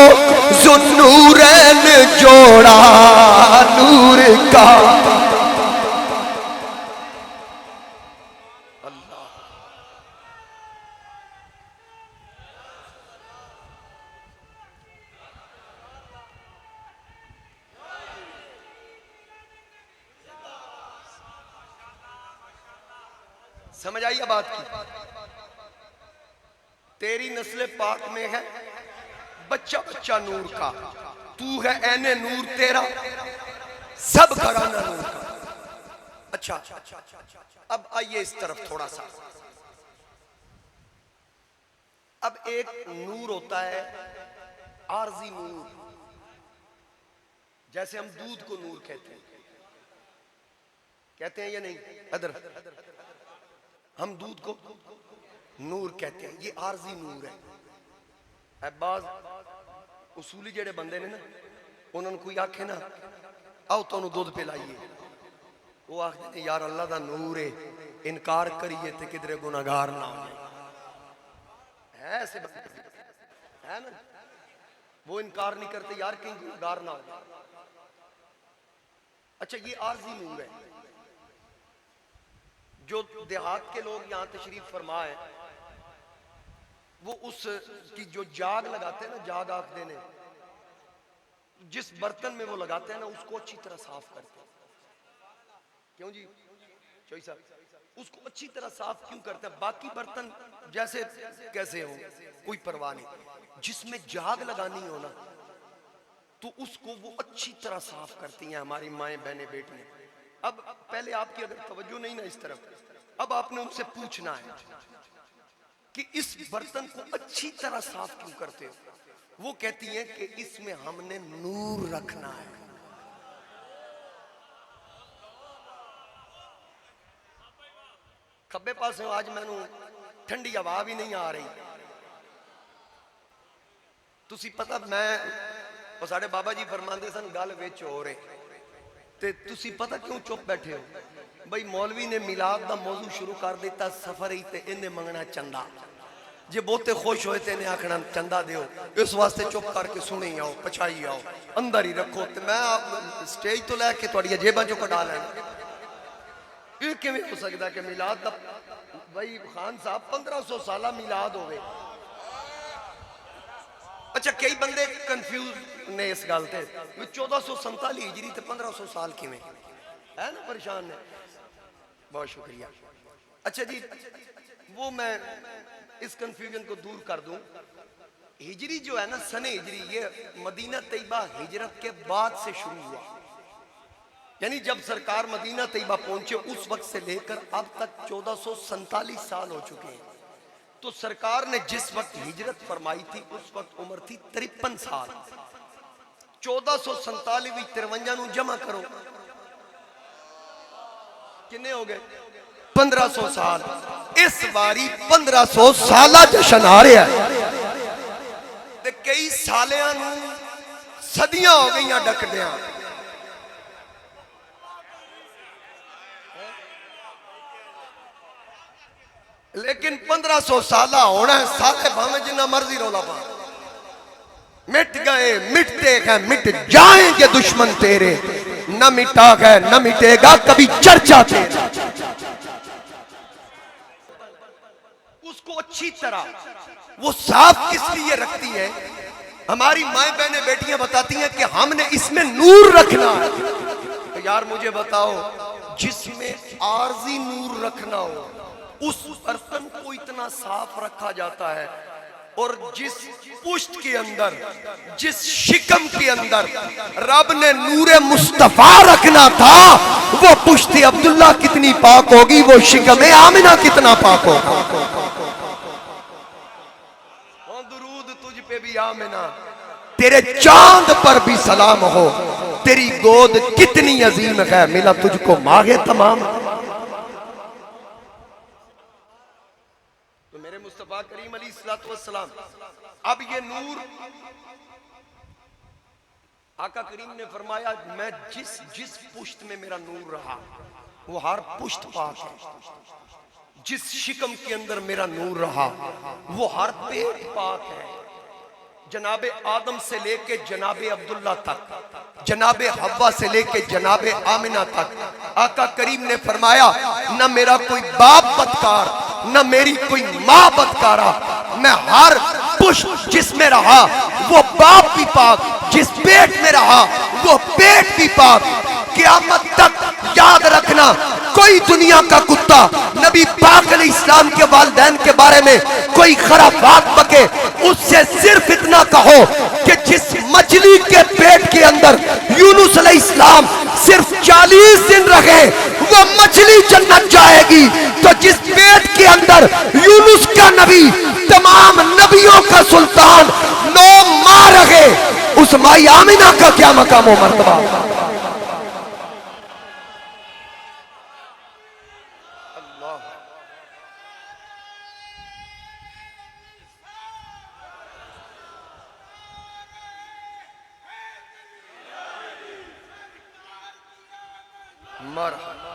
Speaker 1: ज़ुन्नूरैन जोड़ा नूर का। समझ आइए बात की। तेरी नस्ल पाक में है बच्चा बच्चा नूर का। तू है ऐने नूर, तेरा सब घराना नूर का। अच्छा, अब आइए इस तरफ थोड़ा सा। अब एक नूर होता है आरजी नूर, जैसे हम दूध को नूर कहते हैं या नहीं? अदर हम दूध को नूर कहते हैं, ये आरजी नूर है। बाज उसूली जेड़े बंदे ने ना, उन्होंने कोई आखे ना आओ तुहानू दुध पिलाइए, वो आखते ने यार अल्लाह का नूर है, इनकार करिए तो किधरे गुनाहगार ना हो जाए। है ऐसे बंदे है ना, वो इनकार नहीं करते यार कहीं गुनाहगार ना हो जाए। अच्छा ये आर्जी नूर है। जो देहात के लोग यहाँ तशरीफ फरमा है, वो उस की जो जाग लगाते हैं ना, जाग आखते ने, जिस बर्तन में वो लगाते हैं ना उसको अच्छी तरह साफ करते हैं। क्यों जी चोई साहब, उसको अच्छी तरह साफ क्यों करते हैं? बाकी बर्तन जैसे कैसे हो कोई परवाह नहीं, जिसमें जाग लगानी हो ना तो उसको वो अच्छी तरह साफ करती हैं हमारी माएं बहनें बेटियां। अब पहले आपकी अगर तवज्जो नहीं ना इस तरफ, अब आपने उनसे पूछना है कि इस बर्तन को अच्छी तरह साफ क्यों करते हो? वो कहती हैं कि इसमें हमने नूर रखना है। खब्बे पास आज मैनू ठंडी हवा भी नहीं आ रही। तुसी पता मैं साडे बाबा जी फरमाते सन गल विच हो रहे ते तुसी पता क्यों चुप बैठे हो? भाई मौलवी ने मिलाद का मौजू शुरू कर दिता, सफर ही ते इन्हें मंगना चंदा, जे बहुते खुश होए ते इन्हें आखना चंदा दियो, इस वास्ते चुप करके सुनी आओ पछाई आओ अंदर ही रखो। ते मैं स्टेज तो लैके तुहाडियां जेबां चों कढा लैना। ये किवें हो सकता कि मिलाद दा भाई खान साहब 1500 साल मिलाद होवे? अच्छा कई बंदे कंफ्यूज ने इस गल ते 1447 हिजरी ते 1500 साल किवें है ना, परेशान ने। बहुत शुक्रिया। अच्छा जी वो मैं इस कंफ्यूजन को दूर कर दूं। हिजरी जो है ना, सने हिजरी, ये मदीना तैयबा हिजरत के बाद से शुरू हुआ। यानी जब सरकार मदीना तैयबा पहुंचे उस वक्त से लेकर अब तक 1447 साल हो चुके हैं। तो सरकार ने जिस वक्त हिजरत फरमाई थी उस वक्त उम्र थी 53 साल। 1447 53 जमा करो किन्ने हो गए? 1500 साल। इस बारी 1500 साला जश्न आ रहा है ते कई सालियां नूं सदियां हो गई डकदियां। लेकिन 1500 साल होना है, साले भावें जिन्ना मर्जी रौला पा। मिट गए मिटते गए मिट जाएंगे दुश्मन तेरे, न मिटा गए न मिटेगा कभी चर्चा तेरा। उसको अच्छी तरह वो साफ किस लिए रखती है? हमारी माएं बहनें बेटियां बताती हैं कि हमने इसमें नूर रखना है। तो यार मुझे बताओ, जिसमें आर्जी नूर रखना हो उस बर्तन को इतना साफ रखा जाता है, और जिस पुष्ट के अंदर जिस शिकम के अंदर रब ने नूरे मुस्तफा रखना था, वो पुष्ट अब्दुल्ला कितनी पाक होगी, वो शिकम आमिना कितना पाक होगा। दुरूद तुझ पे भी आमिना, तेरे चांद पर भी सलाम हो, तेरी गोद कितनी अजीम है, मिला तुझको माहे तमाम। मुस्तफा करीम अलैहिस्सलाम, अब ये नूर आका करीम ने फरमाया मैं जिस जिस पुष्ट में मेरा नूर रहा वो हर पुष्ट पाक है। जिस शिकम के अंदर मेरा नूर रहा वो हर पेट पाक है। जनाबे आदम से लेके जनाबे अब्दुल्ला तक, जनाबे हव्वा से लेके जनाबे आमिना तक, आका करीम ने फरमाया न मेरा कोई बाप बदकार न मेरी कोई माँ बदकारा, मैं हर पुष्ट जिसमें रहा वो बाप भी पाक, जिस पेट में रहा वो पेट भी पाक। क़यामत तक याद रखना, कोई दुनिया का कुत्ता नबी पाक अलैहिस्सलाम के वालिदैन के बारे में कोई खराबात बके, उससे सिर्फ इतना कहो कि जिस मछली के पेट के अंदर यूनुस अलैहिस्सलाम सिर्फ 40 दिन रहे वो मछली जन्नत जाएगी। तो जिस पेट के अंदर यूनुस का नबी तमाम नबियों का सुल्तान 9 माह रहे, उस माई आमिना का क्या मकाम व मर्तबा। मरहबा।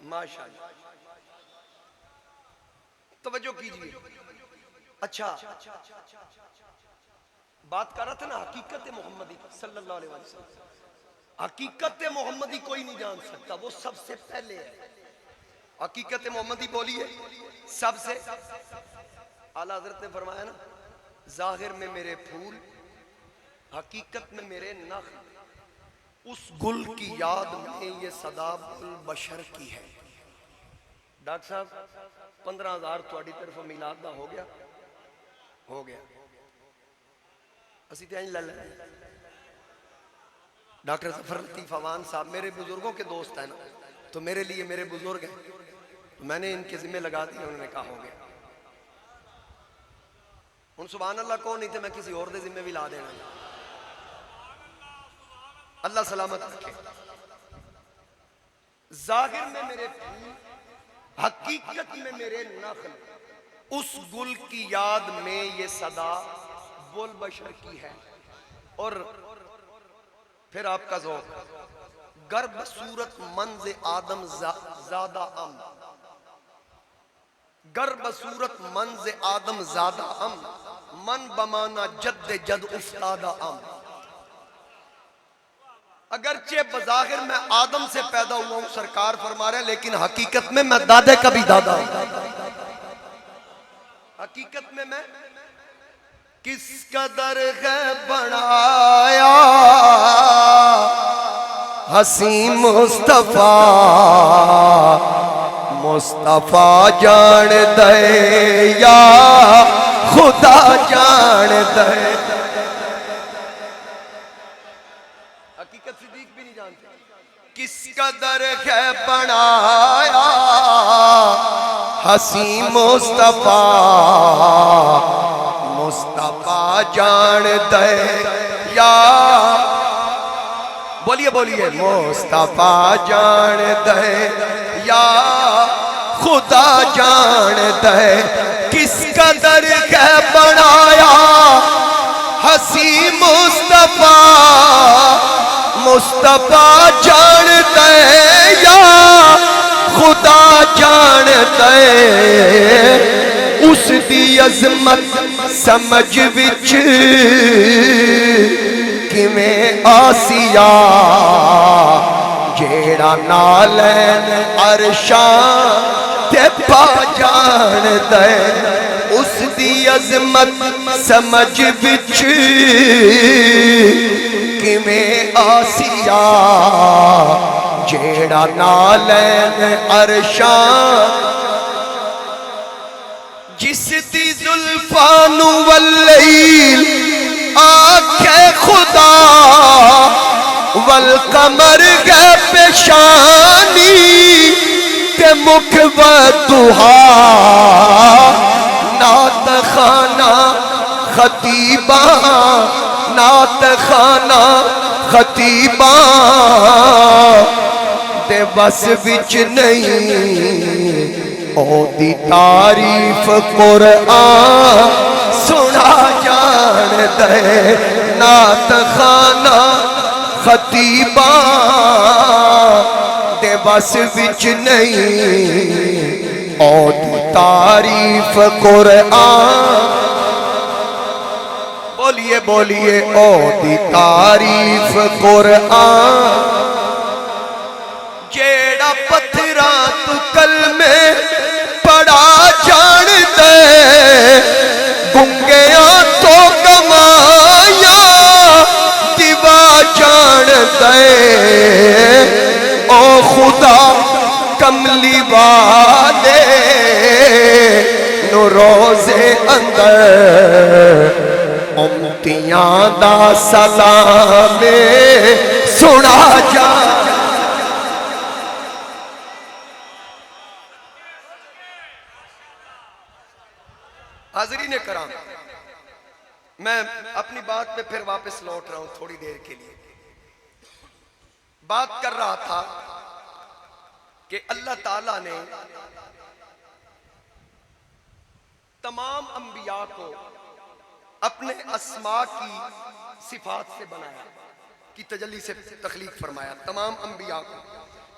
Speaker 1: माशाअल्लाह, तवज्जो कीजिए। अच्छा, बात कर रहा था ना हकीकत मोहम्मदी सल्लल्लाहु अलैहि वसल्लम। हकीकत मोहम्मदी कोई नहीं जान सकता, वो सबसे पहले है। हकीकत मोहम्मदी बोलिए सबसे। आला हजरत ने फरमाया ना, जाहिर में मेरे फूल, हकीकत में मेरे नख्ल, उस गुल की याद में ये सदा बुल बशर की है। डॉक्टर साहब 15,000 थोड़ी तरफ मिलाद दा हो गया, हो गया। असी तो ला डॉक्टर जफर लतीफ अवान साहब मेरे बुजुर्गों के दोस्त हैं ना, तो मेरे लिए मेरे बुजुर्ग हैं, तो मैंने इनके जिम्मे लगा दिया। उन्होंने कहा हो गया। हुन सुभान अल्लाह कौन नहीं थे, मैं किसी और दे जिम्मे भी ला देना। अल्लाह सलामत रखे। जाहिर में मेरे फूल, हकीकत में मेरे नख्ल, उस गुल की याद में ये सदा बुल बशर की है। और फिर आपका ज़ौक़, गर्ब सूरत मंज़ आदम ज़ादा अम, गर्ब सूरत मंज़ आदम ज़ादा अम, मन बमाना जद जद उस्तादा अम। अगरचे बज़ाहिर मैं आदम से पैदा हुआ हूं, सरकार फरमा रहे, लेकिन हकीकत में मैं दादे का भी दादा हूं। हकीकत में मैं किस कदर है बनाया हसी मुस्तफा, मुस्तफा जान दे या खुदा जान दे। हकीकत सिद्दीक भी नहीं जानते। किस कदर है बनाया हसी मुस्तफा, मुस्तफा जान दे या, बोलिए बोलिए, मुस्तफा जान दे या खुदा जान दे। किस कदर है बनाया हसी मुस्तफा, मुस्तफा जान दे या खुदा जान दे। उस दी अजमत समझ विच किवें आसिया, जेड़ा नालैन अरशां ते पा जान दे। उस दी अजमत समझ विच किवें आसिया, जेड़ा नालैन अरशां, जिस दी जुल्फानु वल्लैल आखे खुदा, वल कमर गए पेशानी ते मुख व दुहा। नात खाना खतीबा, नात खाना खतीबा ते बस विच नहीं, ओदी तारीफ कुरआन सुना जान दे। नात खाना खतीबा ते बस विच नहीं, ओदी तारीफ कुरआन, बोलिए बोलिए, ओदी तारीफ कुरआन। जेड़ा पत्थरा तू कलमे पड़ा जान दे, गुंगिया तो कमाया दिवा जान दे। ओ खुदा कमली वाले नु रोजे अंदर उम्मतियां दा सलाम सुना जा। हाज़रीन कराम, मैं अपनी बात पे फिर वापस लौट रहा हूं थोड़ी देर के लिए। बात कर रहा था कि अल्लाह ताला ने तमाम अंबिया को अपने अस्मा की सिफात से बनाया, की तजल्ली से तख्लीक फरमाया। तमाम अंबिया को,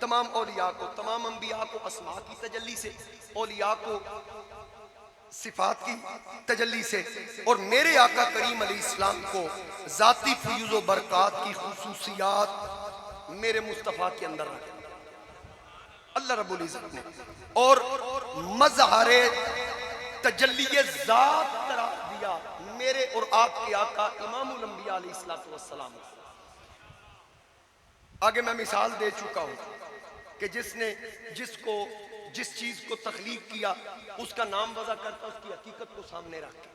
Speaker 1: तमाम औलिया को, तमाम अंबिया को अस्मा की तजल्ली से, औलिया को सिफात की तजल्ली से, और मेरे आका करीम अलैहिस्सलाम को जाती फयूज़ व बरक़ात की खुसूसियात मेरे मुस्तफ़ा के अंदर रखे अल्लाह रब्बुल इज़्ज़त ने, और मज़हरे तजल्ली ज़ात करार दिया मेरे और आपके आका इमामुल अंबिया अलैहिस्सलातु वस्सलाम। आगे मैं मिसाल दे चुका हूं कि जिसने जिसको जिस चीज को तख्लीक किया उसका नाम वज़ा करता, उसकी हकीकत को सामने रख के।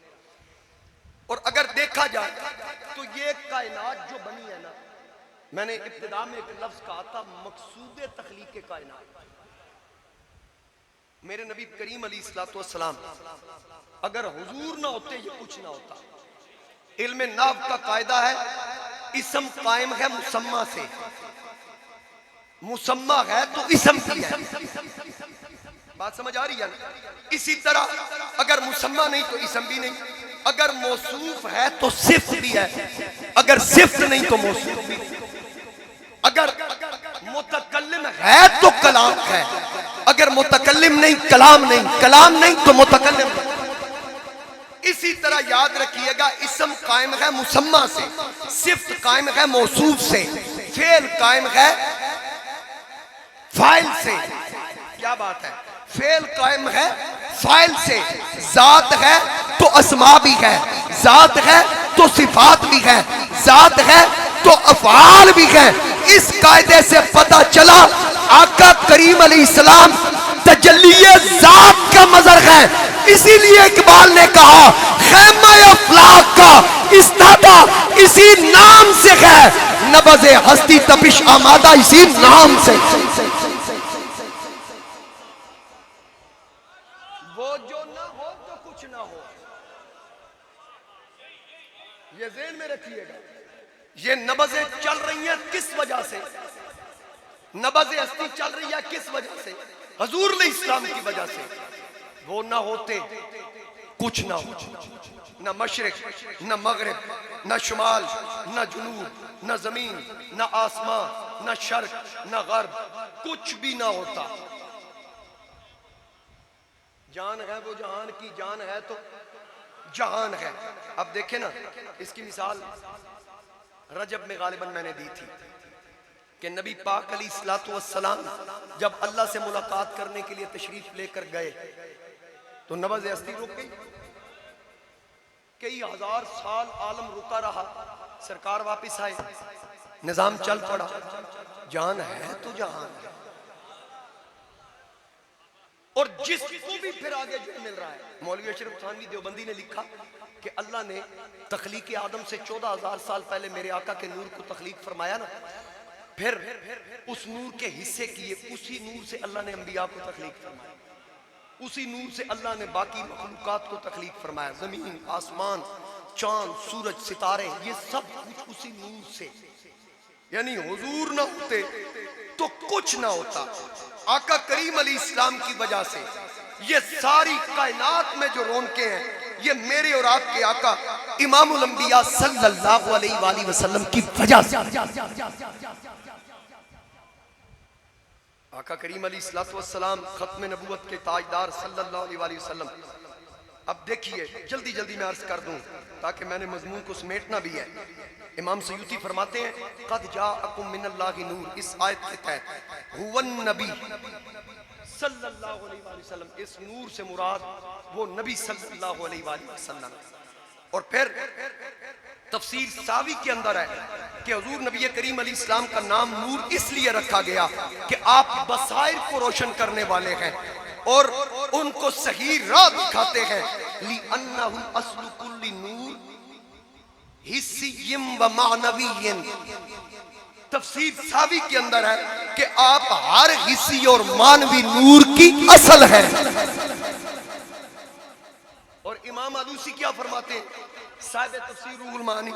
Speaker 1: और अगर देखा जाए तो ये कायनात जो बनी है ना, मैंने इब्तिदा में एक लफ्ज कहा था, मकसूद तख्लीक कायनात। मेरे नबी करीम अलैहिस्सलातु वस्सलाम अगर हुजूर ना होते ये कुछ ना होता। इल्म नाव का कायदा है, इसम कायम है मुसम्मा से, मुसम्मा है तो इसम की है। बात समझ आ रही है ना? इसी तरह अगर मुसम्मा नहीं तो इसम भी नहीं, अगर मौसूफ है तो सिफ्त भी है, अगर सिफ्त नहीं तो मौसूफ भी नहीं, अगर मुतकल्लिम है तो कलाम है, अगर मुतकल्लिम नहीं कलाम नहीं, कलाम नहीं तो मुतकल्लिम नहीं। इसी तरह याद रखिएगा, इसम कायम है मुसम्मा से, सिफ्त कायम है मौसूफ से, फेल कायम है फाइल से। क्या बात है? फेल कायम है फाइल से, जात है तो अस्मा भी है, जात है तो सिफात भी है, जात है तो अफआल भी है। इस कायदे से पता चला आका करीम अलैहिस्सलाम तजल्लिये जात का मजर है। इसीलिए इकबाल ने कहा खैमा अफलाक का इस्तादा इसी नाम से है, नबज़े हस्ती तपिश आमादा इसी नाम से। वो जो ना हो तो कुछ ना हो, ये ज़हन में रखिएगा। ये नबज़े चल रही हैं किस वजह से? नबज़े हस्ती चल रही है किस वजह से? हुजूर अलैहिस्सलाम की वजह से। वो ना होते कुछ ना हो, न मशरिक न मगरिब न शुमाल न जुनूब न जमीन न आसमां न शर्क न गर्ब, कुछ भी ना होता। जान है वो जहान की, जान है तो जहान है। अब देखें ना, इसकी मिसाल रजब में गालिबन मैंने दी थी कि नबी पाक अलैहिस्सलातु वस्सलाम जब अल्लाह से मुलाकात करने के लिए तशरीफ लेकर गए तो नबज़ हस्ती रुक गई। कई हजार साल आलम रुका रहा, सरकार वापस आए, निजाम चल पड़ा। जान है तो जहान है। और जिसको भी फिर आगे जो मिल रहा है, मौलवी अशरफ थानवी देवबंदी ने लिखा कि अल्लाह ने तख्लीक आदम से 14,000 साल पहले मेरे आका के नूर को तख्लीक फरमाया ना, फिर उस नूर के हिस्से किए, उसी नूर से अल्लाह ने अंबिया को तख्लीक फरमाया, उसी नूर से अल्लाह ने बाकी मखलूकात को तख्लीक फरमाया। जमीन, आसमान, चांद, सूरज, सितारे, ये सब कुछ उसी नूर से। यानी हुजूर ना होते तो कुछ ना होता। आका करीम अलैहिस्सलाम की वजह से ये सारी कायनात में जो रौनकें हैं, ये मेरे और आपके आका इमामुल अंबिया सल्लल्लाहु अलैहि वसल्लम की वजह से। आका करीम अलैहिस्सलातु वस्सलाम खत्म नबूवत के ताजदार सल्लल्लाहु अलैहि वसल्लम। अब देखिए, जल्दी जल्दी मैं अर्ज कर दूं ताकि मैंने मजमून को समेटना भी है। इमाम सयूती फरमाते हैं कद जाअकुम मिनल्लाहि नूर, इस आयत के तहत हुवन नबी सल्लल्लाहु अलैहि वसल्लम, इस नूर से मुराद वो नबी सल्लल्लाहु अलैहि वसल्लम। और फिर तफसीर सावी के अंदर है कि हुजूर नबी करीम अलैहिस्सलाम का नाम नूर इसलिए रखा गया कि आप बसाइर को रोशन करने वाले हैं और उनको सही राह दिखाते हैं। ली अन्नहु अस्लु कुल्ली नूर हिस्सिय्यिम व मानविय्यिन। तफसीर सावी के अंदर है कि आप हर हिस्सी और मानवी नूर की असल है। और इमाम आलूसी क्या फरमाते हैं, साहिब तफसीर रूहुल मानी,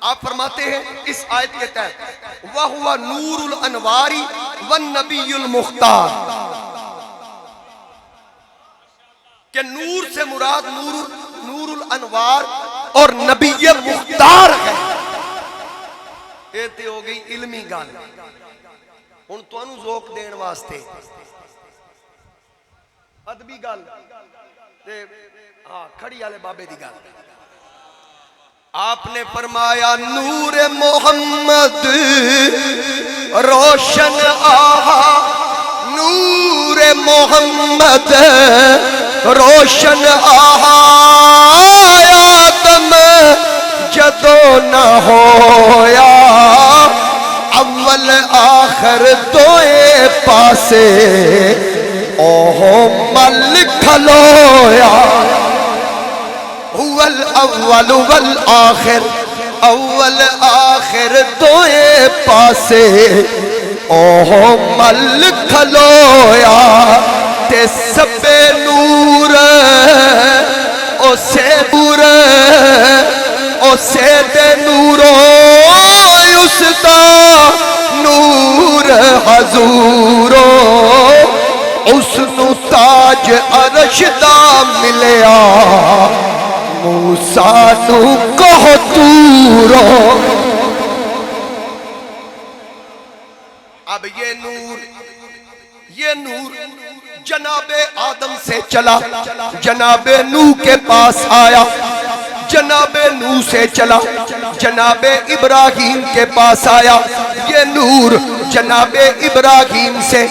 Speaker 1: आप फरमाते हैं इस आयत के तहत वह हुआ नूरुल अनवारी वन नबीयुल मुख्तार, कि नूर से मुराद नूरुल अनवार और नबी मुख्तार है। ये तो हो गई इल्मी गल। हुण तुहानू ज़ोक देण वास्ते अदबी गल ते हाँ खड़ी वाले बाबे दी गल। आपने फरमाया नूर मोहम्मद रोशन आहा, नूर मोहम्मद रोशन आहा, आदम जदो न होया अव्वल आखिर दोए पासे ओहो मल खलोया। हुवल अव्वल वल आखिर, अव्वल आखिर दोए पासे ओहो मल खलोया। ते सबे नूर ओसे नूर ओसे दे नूरो उसदा नूर हजूरो, उसनु ताज अरश दा मिलया मूसा नू कहो तूरो। अब ये नूर जनाबे आदम से चला, जनाबे नूह के पास आया, जनाबे नूह से चला, जनाबे इब्राहिम के पास आया। ये नूर जनाबे इब्राहिम से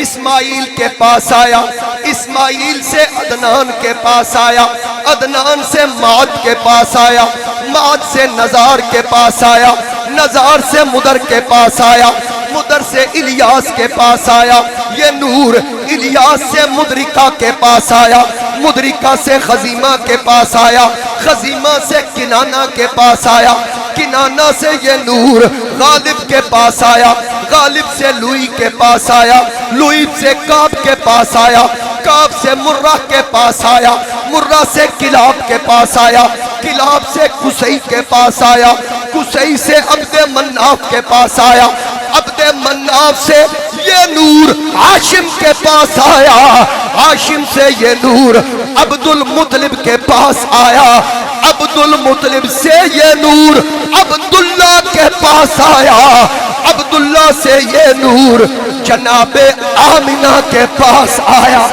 Speaker 1: इस्माइल के पास आया, इस्माइल से अदनान के पास आया, अदनान से माद के पास आया, माद से नजार के पास आया, नजार से मुदर के पास आया, मुदर से इलियास के पास आया। ये नूर इलियास से मुदरिका के पास आया, मुदरिका से खजीमा के पास आया, खजीमा से किनाना के पास आया, किनाना से ये नूर गालिब के पास आया, गालिब से लुई के पास आया, लुई से काब के पास आया, काब से मुर्रा के पास आया, मुर्रा से किलाब के पास आया, किलाब से कुसई के पास आया, कुसई से अब्दे मन्नाफ के पास आया, अब्दे मन्नाफ से ये नूर हाशिम के पास आया, हाशिम से ये नूर अब्दुल मुतलिब के पास आया, अब्दुल मुतलिब से ये नूर अब्दुल्ला के पास आया, अब्दुल्ला से ये नूर जनाबे आमिना के पास आया।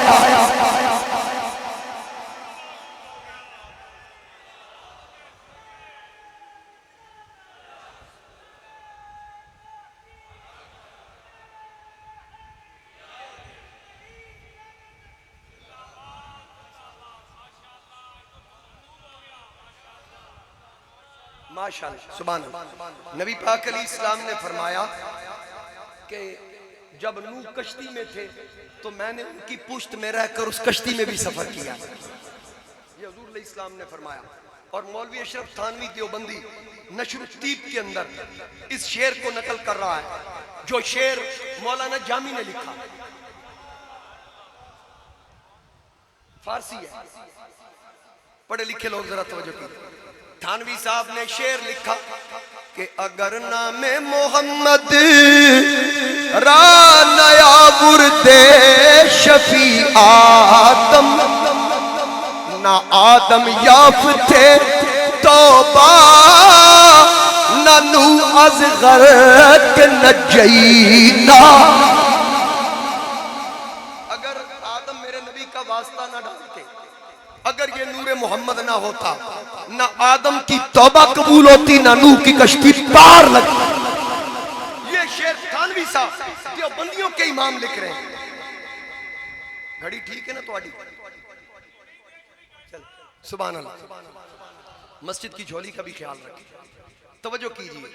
Speaker 1: माशाअल्लाह सुभान अल्लाह। नबी पाक अलैहिस्सलाम ने फरमाया कि जब नूह कश्ती में थे तो मैंने उनकी पुश्त में रहकर उस कश्ती में भी सफर किया। ये हुजूर अलैहिस्सलाम ने फरमाया। और मौलवी अशरफ थानवी देवबंदी नशरुत्तीब के अंदर इस शेर को नकल कर रहा है, जो शेर मौलाना जामी ने लिखा, फारसी है, पढ़े लिखे लोग जरा तवज्जो कीजिए। थानवी साहब ने शेर लिखा कि अगर नामे मोहम्मद रा नया बुरदे शफी आदम, ना आदम याफ्ते तौबा ना नू अज़गर के नजईना। अगर आदम मेरे नबी का वास्ता ना डालते, अगर ये नूरे मोहम्मद ना होता, ना आदम की तौबा कबूल होती, ना नूह की कश्ती पार लगती। ये शेर थानवी साहब देवबंदियों के इमाम लिख रहे हैं। घड़ी ठीक है ना तुम्हारी? चल सुभान अल्लाह। मस्जिद की झोली का भी ख्याल रखिए, तवज्जो कीजिए।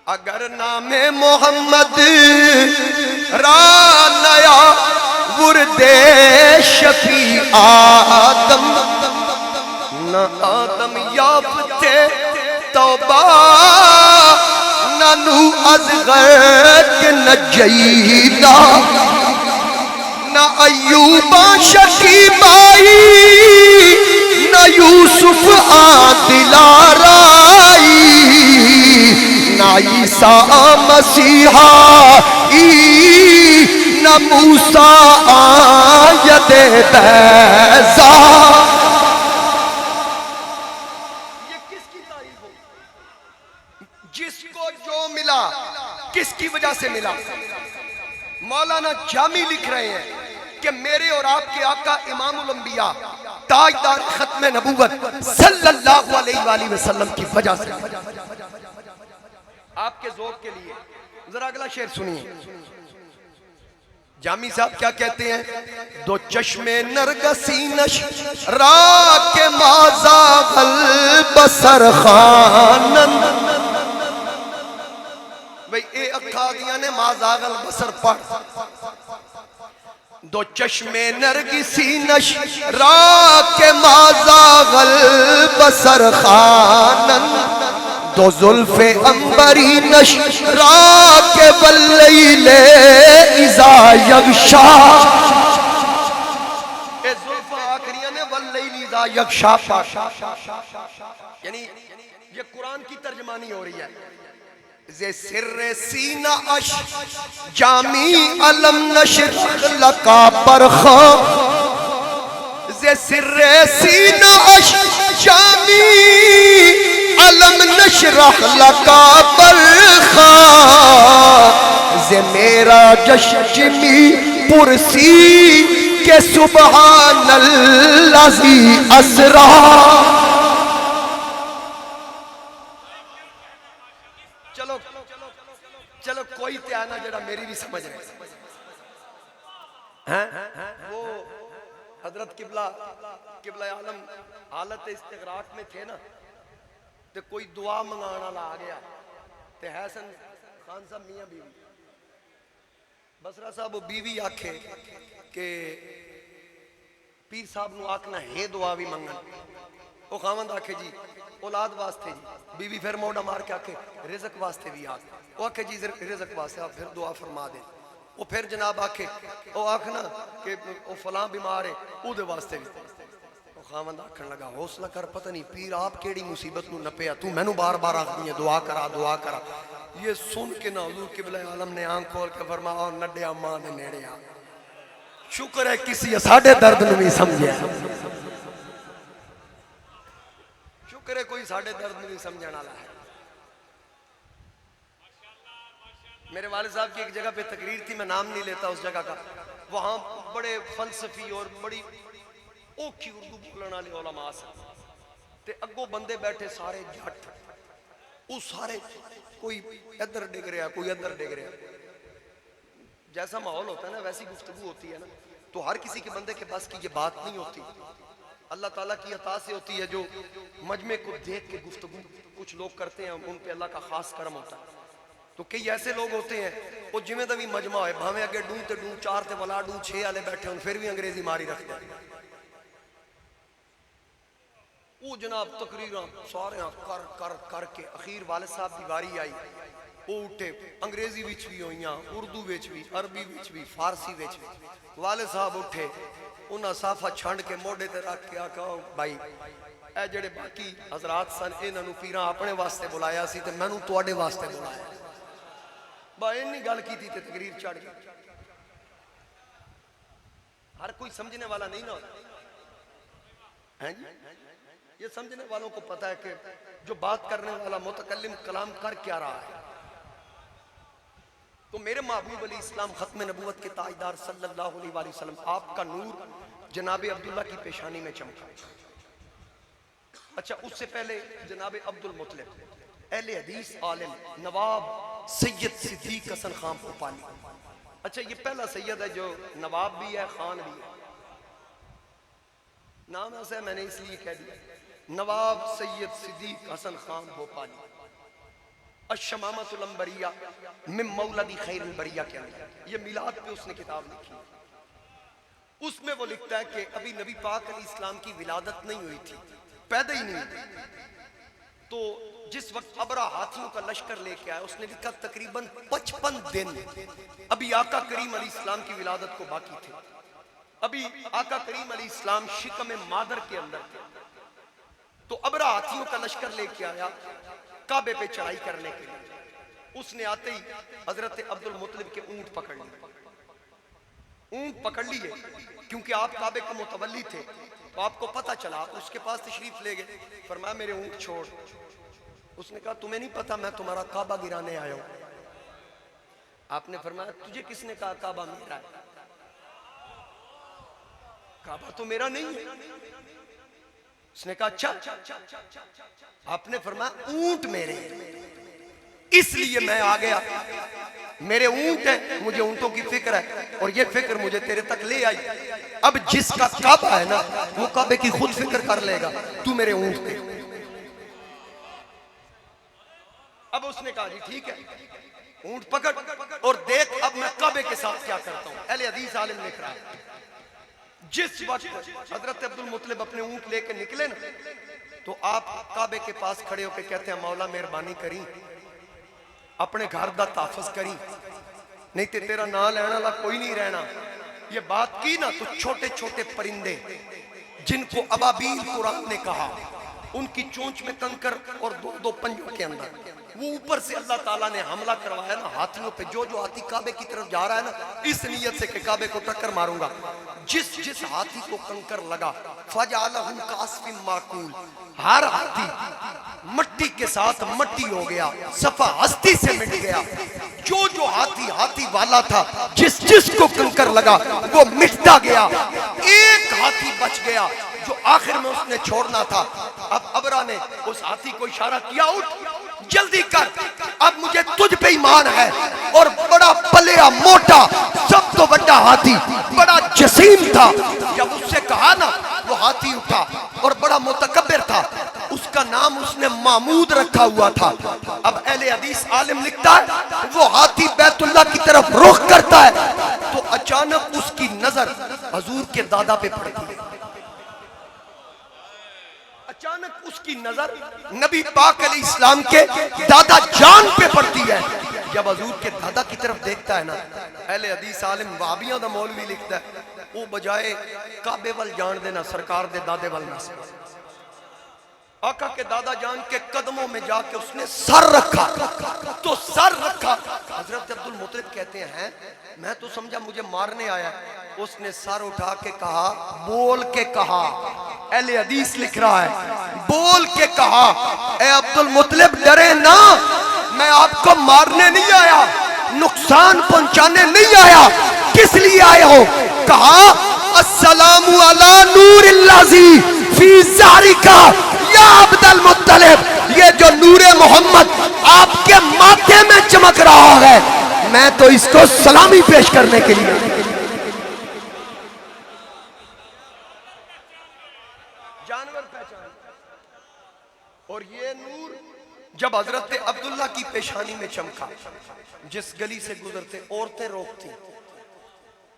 Speaker 1: अगर नामे मोहम्मद रा नया बुरदे शफी आदम, न आदम याफ्ते तौबा न नू अज़गर के नजईना, न अय्यूबा शकीबाई न यूसुफ आदिलाराई, न ईसा मसीहा न मूसा आयत बैज़ा। ये किसकी तारीफ हो? जिसको जो मिला किसकी वजह से मिला? मौलाना जामी लिख रहे हैं कि मेरे और आपके आका इमामुल अंबिया ताजदार खत्म नबूवत सल्लल्लाहु अलैहि वसल्लम की वजह से। आपके ज़ौक़ के लिए जरा अगला शेर सुनिए। जामी साहब क्या कहते हैं? दो चश्मे नरगसी नश राके माज़ागल बसर खानन। भाई ए अखा दिया ने माज़ागल बसर पढ़। दो चश्मे नरगिसी नश राके माज़ागल बसर खानन। दो जुल्फे अंबरी नश राके वल्लैले इज़ा यग़शा। ए जुल्फा आखिरिया ने वल्लैली इज़ा यग़शा। यानी ये कुरान की तर्जमानी हो रही है। जे सिर्रे सीना अश जामी अलम नशर लका बरखा। जे सिर्रे सीना अश जामी अलम नशरह लका बरखा। जे मेरा जश्मी पुरसी के सुबहानल्लाज़ी असरा। चलो चलो कोई ते आना जरा मेरी भी समझ रहे हैं। वो हजरत किबला आलम हालत इस्तिग़राक़ में थे ना, तो कोई दुआ मंगाने वाला आ गया। ते हसन खान साहब मियां बीवी बसरा साहब वो बीवी आखे के पीर साहब नू आखना है दुआ भी मंगन। वो खावंद आखे जी औलाद वास्ते जी। बीवी फिर मोड़ा मार के आखे रिज़्क़ वास्ते भी आख। वो आखे जी रिज़्क़ वास्ते आप फिर दुआ फरमा दे। वो फिर जनाब आखे वो आखना कि वो फलां बीमार है उहदे वास्ते भी। वो खावंद आखन लगा हौसला कर, पता नहीं पीर आप केड़ी मुसीबत नू नपया, तू मैनू बार बार आखदी है दुआ करा दुआ करा। ये सुन के ना हुज़ूर किबला आलम ने आंख खोल के फरमाया नड्डिया मां दे नेड़े आ। शुक्र है किसी साडे दर्द नू भी समझिया। शुक्र है कोई साडे दर्द नू भी समझण वाला है। मेरे वाले साहब की एक जगह पे तकरीर थी, मैं नाम नहीं लेता उस जगह का। वहां बड़े फलसफी और बड़ी औखी उर्दू बोलने वाले उलमा से अगो बंदे बैठे सारे जट। वो सारे कोई इधर डिग रहा कोई इधर डिग रहा। जैसा माहौल होता है ना वैसी गुफ्तगू होती है ना, तो हर किसी के बंदे के पास की ये बात नहीं होती। अल्लाह ताला की अता से होती है जो मजमे को देख के गुफ्तगू कुछ लोग करते हैं, उन पे अल्लाह का खास करम होता है। तो कई ऐसे लोग होते हैं वो जिमें भी मजमा है भावे अगे डू ते डू चार ते वाला डू छे वाले बैठे हों फिर भी अंग्रेजी मारी रखते हैं। वो जनाब तकरीर सारे कर कर करके अखीर वाले साहब की वारी आई। वो उठे अंग्रेजी विच भी हुई, उर्दू विच भी, अरबी विच भी, फारसी विच भी। वाले साहब उठे उन्हें साफा छंड के मोढे ते रख के आखा भाई ए जेड़े बाकी हजरात सन इन्होंने पीर अपने वास्ते बुलाया सी ते मैनू तुहाडे वास्ते बुलाया। भाई इन्नी गल की थी ते तकरीर चढ़ गई। हर कोई समझने वाला नहीं ना होता है जी। ये समझने वालों को पता है कि जो बात करने वाला मुतकल्लिम कलाम कर क्या रहा है। तो मेरे महबूब अली इस्लाम खत्म नबूवत के ताजदार सल्लल्लाहु अलैहि वसल्लम आपका नूर जनाब अब्दुल्ला की पेशानी में चमका। अच्छा उससे पहले जनाब अब्दुल मुतलिब अहले हदीस आलिम नवाब सैयद सिद्दीक हसन खान भोपाली। अच्छा ये पहला सैयद है जो नवाब भी है खान भी है। नाम ऐसा है मैंने इसलिए कह दिया। नवाब सैयद सिद्दीक हसन खान भोपाली अशमामतुल अंबरिया मिन मौलदी खैरुल बरिया के अंदर ये मिलाद पे उसने किताब लिखी। उसमें वो लिखता है कि अभी नबी पाक अलैहि इस्लाम की विलादत नहीं हुई थी, पैदा ही नहीं हुई। तो जिस वक्त अबरा हाथियों का लश्कर लेके आया उसने लिखा तकरीबन 55 दिन अभी आका करीम अलैहि इस्लाम की विलादत को बाकी थे। अभी आका करीम अलैहि इस्लाम शिकम मादर के अंदर थे। तो अबरा हाथियों का लश्कर लेके आया काबे पे चढ़ाई करने के लिए। उसने आते ही हजरत अब्दुल मुतलिब के ऊंट पकड़ लिए ऊंट पकड़ लिए, क्योंकि आप काबे के मुतवल्ली थे तो आपको पता चला, आप उसके पास तशरीफ ले गए। फरमाया मेरे ऊंट छोड़। उसने कहा तुम्हें नहीं पता मैं तुम्हारा काबा गिराने आया हूं। आपने फरमाया तुझे किसने कहा काबा मेरा है? काबा तो मेरा नहीं है। उसने कहा अच्छा। आपने फरमाया ऊंट मेरे इसलिए मैं आ गया, मेरे ऊंट है, मुझे ऊंटों की फिक्र है और ये फिक्र मुझे तेरे तक ले आई। अब जिसका काबा है ना वो काबे की खुद फिक्र कर लेगा, तू मेरे ऊंट दे। अब उसने कहा जी ठीक है, ऊंट पकड़ और देख अब मैं काबे के साथ क्या करता हूं। अहले हदीस आलिम लिख रहा है जिस वक्त हजरत अब्दुल मुत्तलिब अपने ऊंट लेके निकले ना तो आप काबे के पास खड़े होकर कहते हैं मौला मेहरबानी करी अपने घर का ताफज करी, नहीं तो तेरा ना लेने वाला कोई नहीं रहना। ये बात की ना तो छोटे छोटे परिंदे जिनको अबाबील कुरान ने कहा, उनकी चोंच में कंकर और दो दो पंजों के अंदर वो ऊपर से अल्लाह ताला ने हमला करवाया ना हाथियों पे। जो जो हाथी काबे की तरफ जा रहा है ना इस नीयत से कि काबे को टक्कर मारूंगा, जिस जिस हाथी को कंकर लगा फजालहु कास्फिन माकूल, हर हाथी मट्टी के साथ मट्टी हो गया, सफा हस्ती से मिट गया। जो जो हाथी हाथी वाला था जिस जिस को कंकर लगा वो मिटता गया। एक हाथी बच गया जो आखिर में उसने छोड़ना था। अब अबरा ने उस हाथी को इशारा किया उठ जल्दी कर, अब मुझे तुझ पे ईमान है। और बड़ा पलिया मोटा सब तो बड़ा हाथी बड़ा जसीम था, जब उससे कहा ना वो हाथी उठा और बड़ा मुतकब्बिर था। उसका नाम उसने महमूद रखा हुआ था। अब अहले हदीस आलिम लिखता है वो हाथी बैतुल्लाह की तरफ रुख करता है तो अचानक उसकी नजर हजूर के दादा पे पड़ती है। अचानक उसकी नजर नबी पाक अलैहिस्सलाम के दादा जान पे पड़ती है। जब हजूर के दादा की तरफ देखता है ना, अहले हदीस आलिम वाबियां दा मौलवी लिखता है वो बजाए काबे वल जान देना सरकार दे दादे वल ना, आका के दादा जान के कदमों में जाके उसने सर रखा तो सर रखा। हजरत अब्दुल मुत्तलिब कहते हैं मैं तो समझा मुझे मारने आया, उसने सर उठा के कहा, बोल के कहा, अहले हदीस लिख रहा है बोल के कहा, ए अब्दुल मुत्तलिब डरे ना, मैं आपको मारने नहीं आया, नुकसान पहुंचाने नहीं आया। किस लिए आए हो? कहा अस्सलामु अला नूरिल्लाजी फी ज़ारिका या अब्दुल मुत्तलिब, ये जो नूरे मोहम्मद आपके माथे में चमक रहा है मैं तो इसको सलामी पेश करने के लिए। जानवर पहचान। और ये नूर जब हजरत अब्दुल्ला की पेशानी में चमका, जिस गली से गुजरते औरतें रोकती,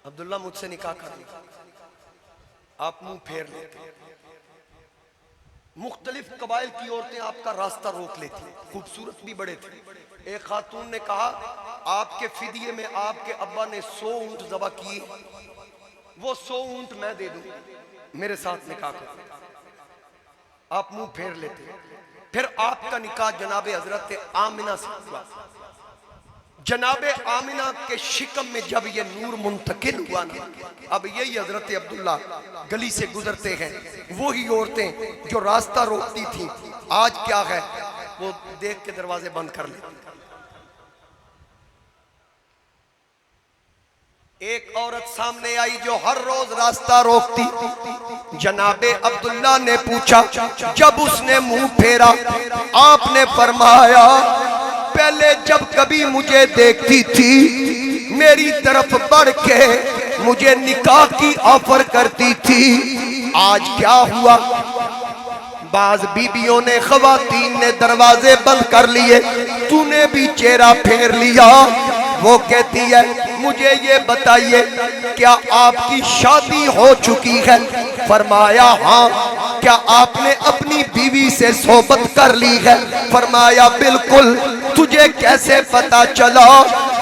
Speaker 1: अब्दुल्ला मुझसे निकाह कर लिया, आप मुंह फेर लेते, मुख्तलिफ कबाइल की औरतें आपका रास्ता रोक लेती, खूबसूरत भी बड़े थे। एक खातून ने कहा आपके फिदिये में आपके अब्बा ने 100 ऊंट ज़बा किए, वो 100 ऊंट मैं दे दूं, मेरे साथ निकाह करो। आप मुंह फेर लेते। फिर आपका निकाह जनाबे हजरत आमिना से हुआ। जनाबे आमिना के शिकम में जब ये नूर मुंतकिल हुआ ना, अब यही हजरत अब्दुल्ला गली से गुजरते हैं, वही औरतें जो रास्ता रोकती थी आज क्या है वो देख के दरवाजे बंद कर लेती। एक औरत सामने आई जो हर रोज रास्ता रोकती। जनाबे अब्दुल्ला ने पूछा, जब उसने मुंह फेरा आपने फरमाया पहले जब कभी मुझे देखती थी मेरी तरफ बढ़ के मुझे निकाह की ऑफर करती थी, आज क्या हुआ? बाज बीबियों ने ख्वातीन ने दरवाजे बंद कर लिए, तूने भी चेहरा फेर लिया। वो कहती है मुझे ये बताइए क्या आपकी शादी हो चुकी है? फरमाया हाँ। क्या आपने अपनी बीवी से सोबत कर ली है? फरमाया बिल्कुल। तुझे कैसे पता चला?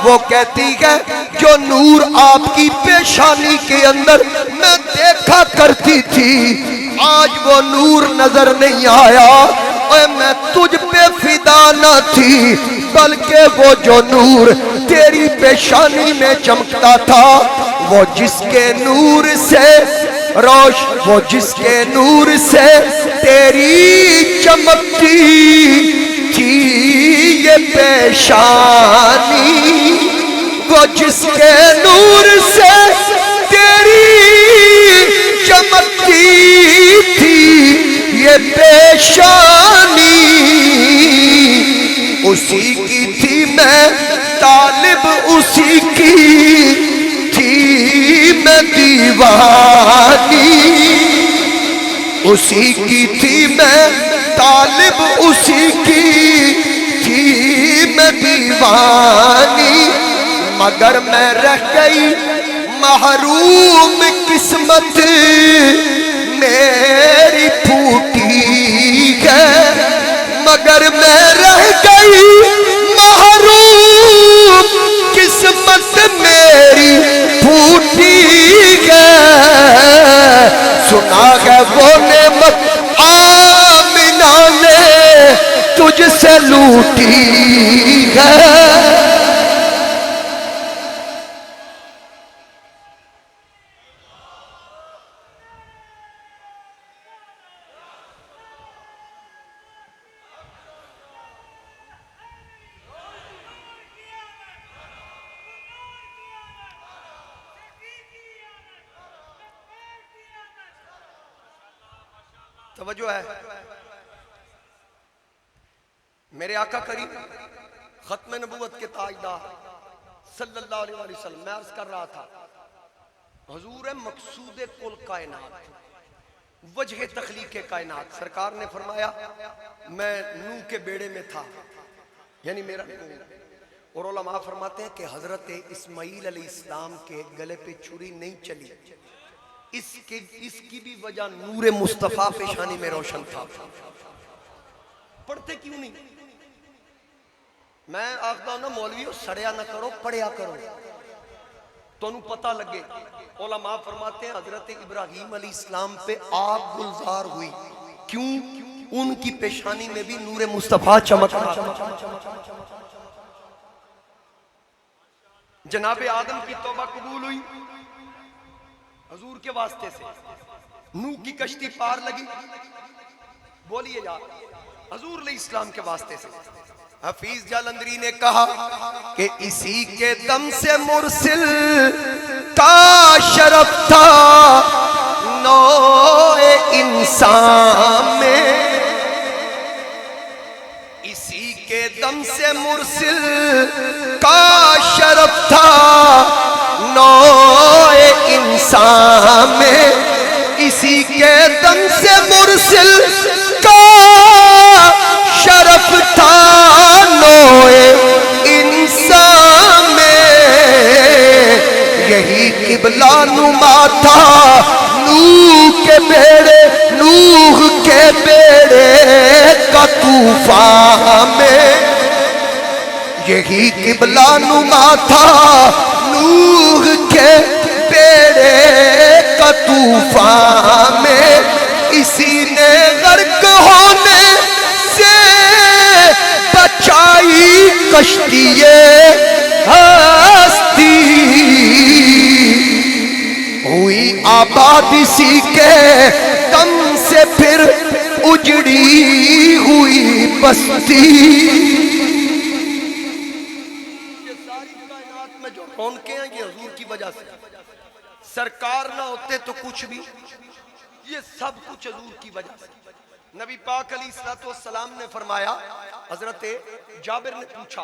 Speaker 1: वो कहती है जो नूर आपकी पेशानी के अंदर मैं देखा करती थी आज वो नूर नजर नहीं आया। और मैं तुझ पे फिदा न थी बल्कि वो जो नूर तेरी पेशानी में चमकता था वो जिसके नूर से रोश, वो जिसके नूर से तेरी चमकती थी ये पेशानी, वो जिसके नूर से तेरी चमकती थी ये पेशानी, उसी की थी मैं तालिब, उसी की थी मैं दीवानी, उसी की थी मैं तालिब, उसी की थी मैं दीवानी, मगर मैं रह गई महरूम, किस्मत मेरी फूटी है, मगर मैं रह गई महरूम, किस्मत मेरी फूटी है, सुना है वो नेमत आमिना ने तुझसे लूटी है। तवज्जो है। मेरे आका करीम खत्म नबूवत के ताजदार सल्लल्लाहु अलैहि वसल्लम, मैं अर्ज कर रहा था हुजूर मकसूद कुल कायनात, वजह तखलीक कायनात, सरकार ने फरमाया मैं नूह के बेड़े में था, यानी मेरा नूह। और उलमा फरमाते हैं कि हजरत इस्माईल अलैहिस्सलाम के गले पे छुरी नहीं चली, इसकी भी वजह नूर मुस्तफा पेशानी में रोशन था। पढ़ते क्यों नहीं? मैं आखदा ना मौलवियों सड़िया ना करो, पढ़िया करो, तो पता लगे। उलमा फरमाते हैं हजरत इब्राहीम अलैहिस्सलाम पे आग गुलजार हुई, क्यों? उनकी पेशानी में भी नूर मुस्तफा चमक रहा था। जनाब आदम की तौबा कबूल हुई हजूर के वास्ते से, नूह की कश्ती पार लगी, बोलिए यार, हजूर अलैहिस्सलाम के वास्ते से। हफीज जालंधरी ने कहा कि इसी के दम से मुरसिल का शरफ था नौए इंसान में, इसी के दम से मुरसिल का शरफ था नौए इंसान में, इसी के दम से मुरसिल का शरफ था नौए इंसान में, यही किबला नुमा था नूह के बेड़े, नूह के बेड़े का तूफान में, यही किबला नुमा था नूह के बेड़े का तूफान में, इसी ने गर्क होने से बचाई कश्तिये हस्ती, हुई आबाद इसी के दम से फिर उजड़ी हुई बस्ती। रौनकें हैं ये हुजूर की वजह से, सरकार ना होते तो कुछ भी, ये सब कुछ हुजूर की वजह से। नबी पाक अलैहिस्सलाम ने फरमाया, हजरत जाबिर ने पूछा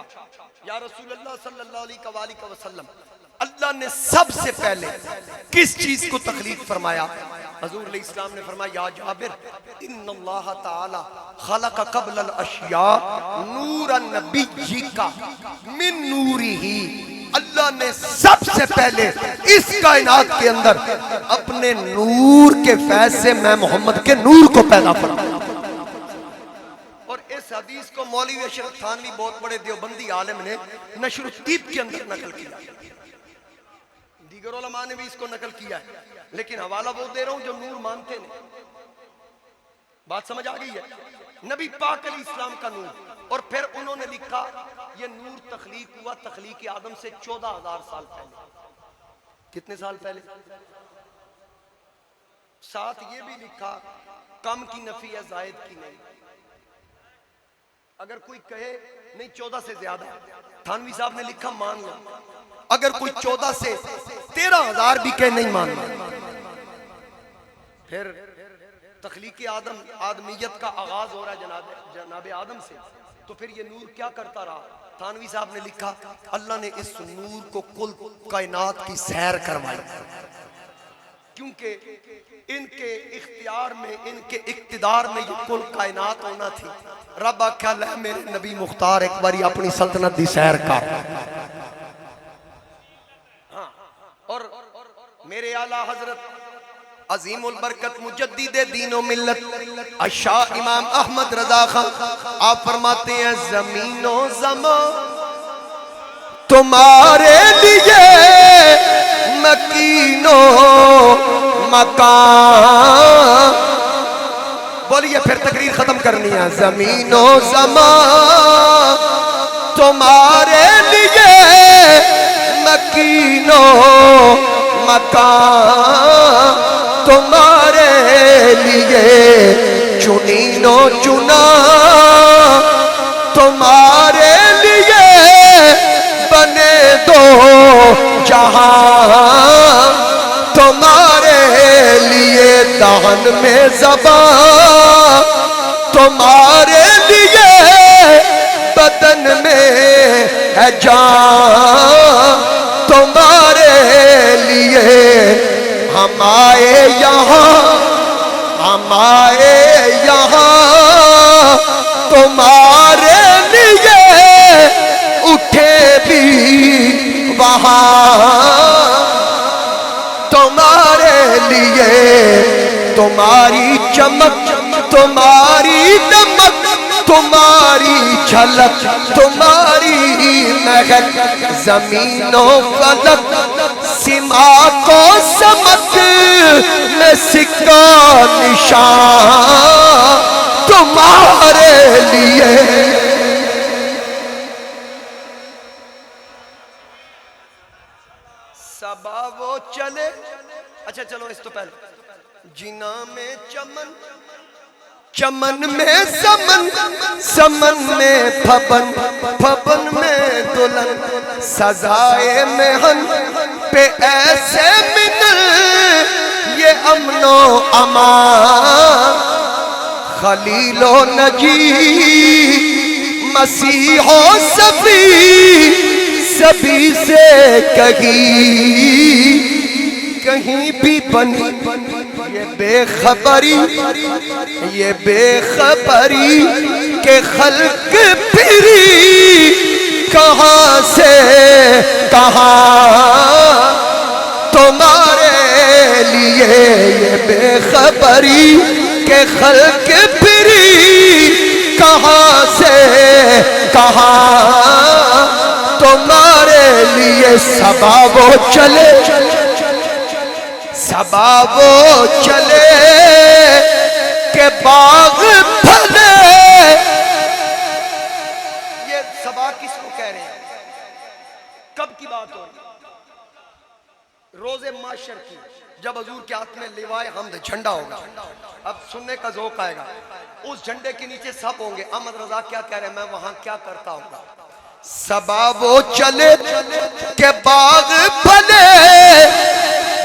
Speaker 1: या रसूलल्लाह सल्लल्लाहु अलैहि वसल्लम, अल्लाह ने सबसे पहले किस चीज को तखलीक फरमाया? हजूर अलैहिस्सलाम ने फरमाया, या जाबिर इन्नल्लाह ताला खलक क़ब्ल अल अशिया नूरन नबिय्यिका मिन नूरिही, अल्लाह ने सबसे पहले इस कायनात के अंदर अपने नूर के फैज़ से मैं मोहम्मद के नूर को पैदा फरमाया। और इस हदीस को मौलवी अशरफ थानवी बहुत बड़े देवबंदी आलिम ने नशरुत्तीब के अंदर नकल किया, दीगर उलमा ने भी इसको नकल किया है, लेकिन हवाला वो दे रहा हूं जो नूर मानते नहीं। बात समझ आ गई है? नबी पाक अलैहिस्सलाम का नूर, और फिर उन्होंने लिखा ये नूर तखलीक हुआ तखलीक आदम से 14,000 साल पहले। कितने साल पहले। साथ ये भी लिखा कम की नफी है जायद की नहीं। अगर कोई कहे नहीं 14 से ज्यादा, थानवी साहब ने लिखा मान लो। अगर कोई 14 से 13,000 भी कहे नहीं मानना। फिर तख्लीक आदम आदमियत का आगाज हो रहा है जनाब आदम से, तो फिर ये नूर क्या करता रहा। थानवी साहब ने लिखा अल्लाह ने इस नूर को कुल कायनात की सैर करवाई, क्योंकि इनके इख्तियार में, इनके इक्तिदार में ये कुल कायनात होना थी। रब आख्या ले मेरे नबी मुख्तार एक बारी अपनी सल्तनत दी सैर कर। हाँ, और मेरे आला हजरत अजीमुल बरकत मुजद्दिदे दीनो मिल्लत अशाह इमाम अहमद रजा खान आप फरमाते हैं जमीनो जमा तुम्हारे लिए मकीनो मकान। बोलिए फिर तकरीर खत्म करनी है। जमीनो जमा तुम्हारे लिए मकीनो मकान, तुम्हारे लिए चुनीनो चुना, तुम्हारे लिए बने दो जहां, तुम्हारे लिए दहन में ज़बान, तुम्हारे लिए बदन में है जान, तुम्हारे लिए हम आए यहाँ, हम आए यहाँ, तुम्हारे लिए उठे भी वहाँ, तुम्हारे लिए तुम्हारी चमक, तुम्हारी दमक, तुम्हारी झलक, तुम्हारी महक, जमीनों फलक सीमा को समक में सिक्का निशान, तुम्हारे लिए। सबा वो चले, अच्छा चलो इस तो पहले जीना में चमन, चमन में समन, समन में फबन, फबन में दुल्हन, सजाए मेहन पे ऐसे मिनल ये अमनो अमान, खलीलो नजी मसीहो सभी, सभी से कहीं भी बनी ये बेखबरी, ये बेखबरी के खल्क फिरी कहाँ से कहाँ, तुम्हारे लिए ये बेखबरी के खल्क फिरी कहाँ से कहाँ, तुम्हारे लिए सबा वो चले, सबा वो चले के बाग फले। ये सबा किसको कह रहे हैं, कब की बात हो रही? रोजे माशर की, जब हजूर के हाथ में लिवाए हमद झंडा होगा। अब सुनने का ज़ौक़ आएगा। उस झंडे के नीचे सब होंगे। अहमद रजा क्या कह रहे हैं, मैं वहां क्या करता हूँ। सबा वो चले के बाग फले,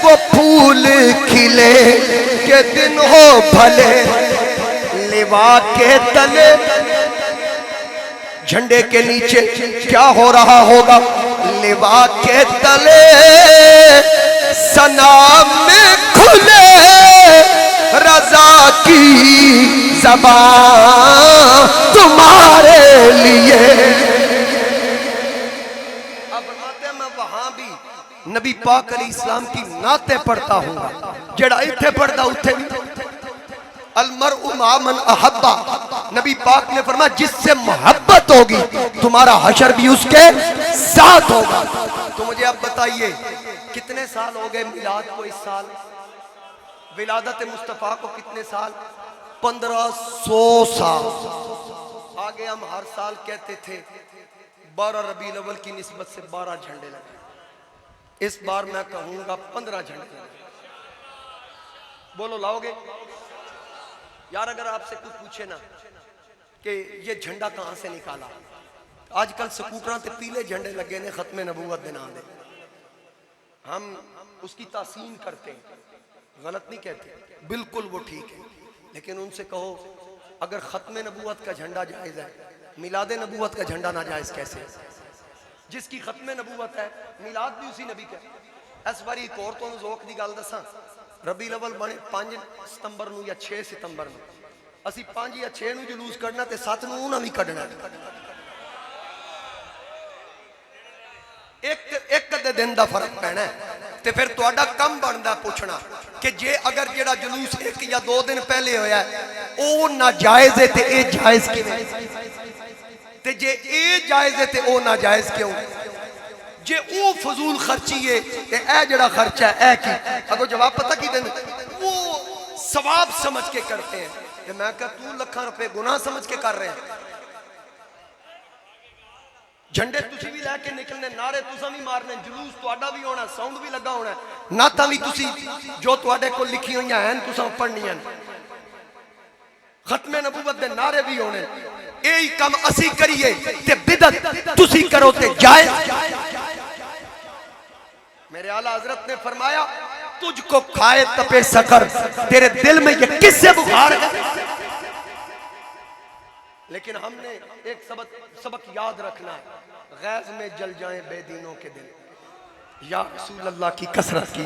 Speaker 1: वो फूल खिले के दिन हो भले, लिवा के तले झंडे के नीचे क्या हो रहा होगा, लिवा के तले सनाम में खुले रजा की ज़बान, तुम्हारे लिए। नबी पाक अलैहि सलाम की नाते पढ़ता हूँ, जड़ा इत्थे पढ़ता उठे भी। अलमरउ मा मन अहब्बा, नबी पाक ने फरमाया जिससे मोहब्बत होगी तुम्हारा हशर भी उसके साथ होगा। तो मुझे अब बताइए कितने साल हो गए मिलाद को? इस साल विलादत मुस्तफ़ा को कितने साल? 1500 साल। आगे हम हर साल कहते थे 12 रबीउल अव्वल की निस्बत से 12 झंडे लगे। इस बार मैं कहूंगा 15 झंडे। बोलो लाओगे? यार अगर आपसे कुछ पूछे ना कि ये झंडा कहां से निकाला, आजकल स्कूटर ते पीले झंडे लगे ने खत्मे नबूवत दे नाम दे, हम उसकी तासीन करते हैं, गलत नहीं कहते, बिल्कुल वो ठीक है। लेकिन उनसे कहो अगर खत्मे नबूवत का झंडा जायज है, मिलाद नबूवत का झंडा ना जायज कैसे? जिसकी खत्मे नबूवत है मिलाद भी उसी नबी का। इस बारी एक और तो ज़ौक की गल दसा, रबी अव्वल बने 5 सितंबर या 6 सितंबर में, असी 5 या 6 ਨੂੰ जुलूस कढ़ना ते 7 ਨੂੰ उन्हां भी कढ़ना। एक दे दिन का फर्क पैना ते फिर तुहाडा कम बनदा पूछना कि जे अगर जेड़ा जुलूस 1 या 2 दिन पहले होया ओ नाजायज है ते ए जायज किवें, ते जे ए जायज है ते ओ नाजायज क्यों? जे ओ फजूल खर्ची है ते ए जेड़ा खर्चा है ए की? अगो जवाब पता की देन, वो सवाब समझ के करते हैं। ते मैं कहा तू लाखां रुपए गुनाह समझ के कर रहे हैं। झंडे तुसी भी लैके निकलने, नारे तुसा भी मारने, जुलूस तुहाडा भी होना, साउंड भी लगा होना, नाता भी तुसी जो तुहाडे कोल लिखी हुई हैं तुसा पढ़नियां, खत्मे नबूवत दे नारे भी होने। यही काम असी करिए ते बिदअत तुसी करो ते जायज। मेरे आला हजरत ने फरमाया तुझको खाए तपे सकर, तेरे दिल में ये किससे बुखार है? लेकिन हमने एक सबक याद रखना है, गैज़ में जल जाएं बेदीनों के दिल, या रसूल अल्लाह की कसरत की।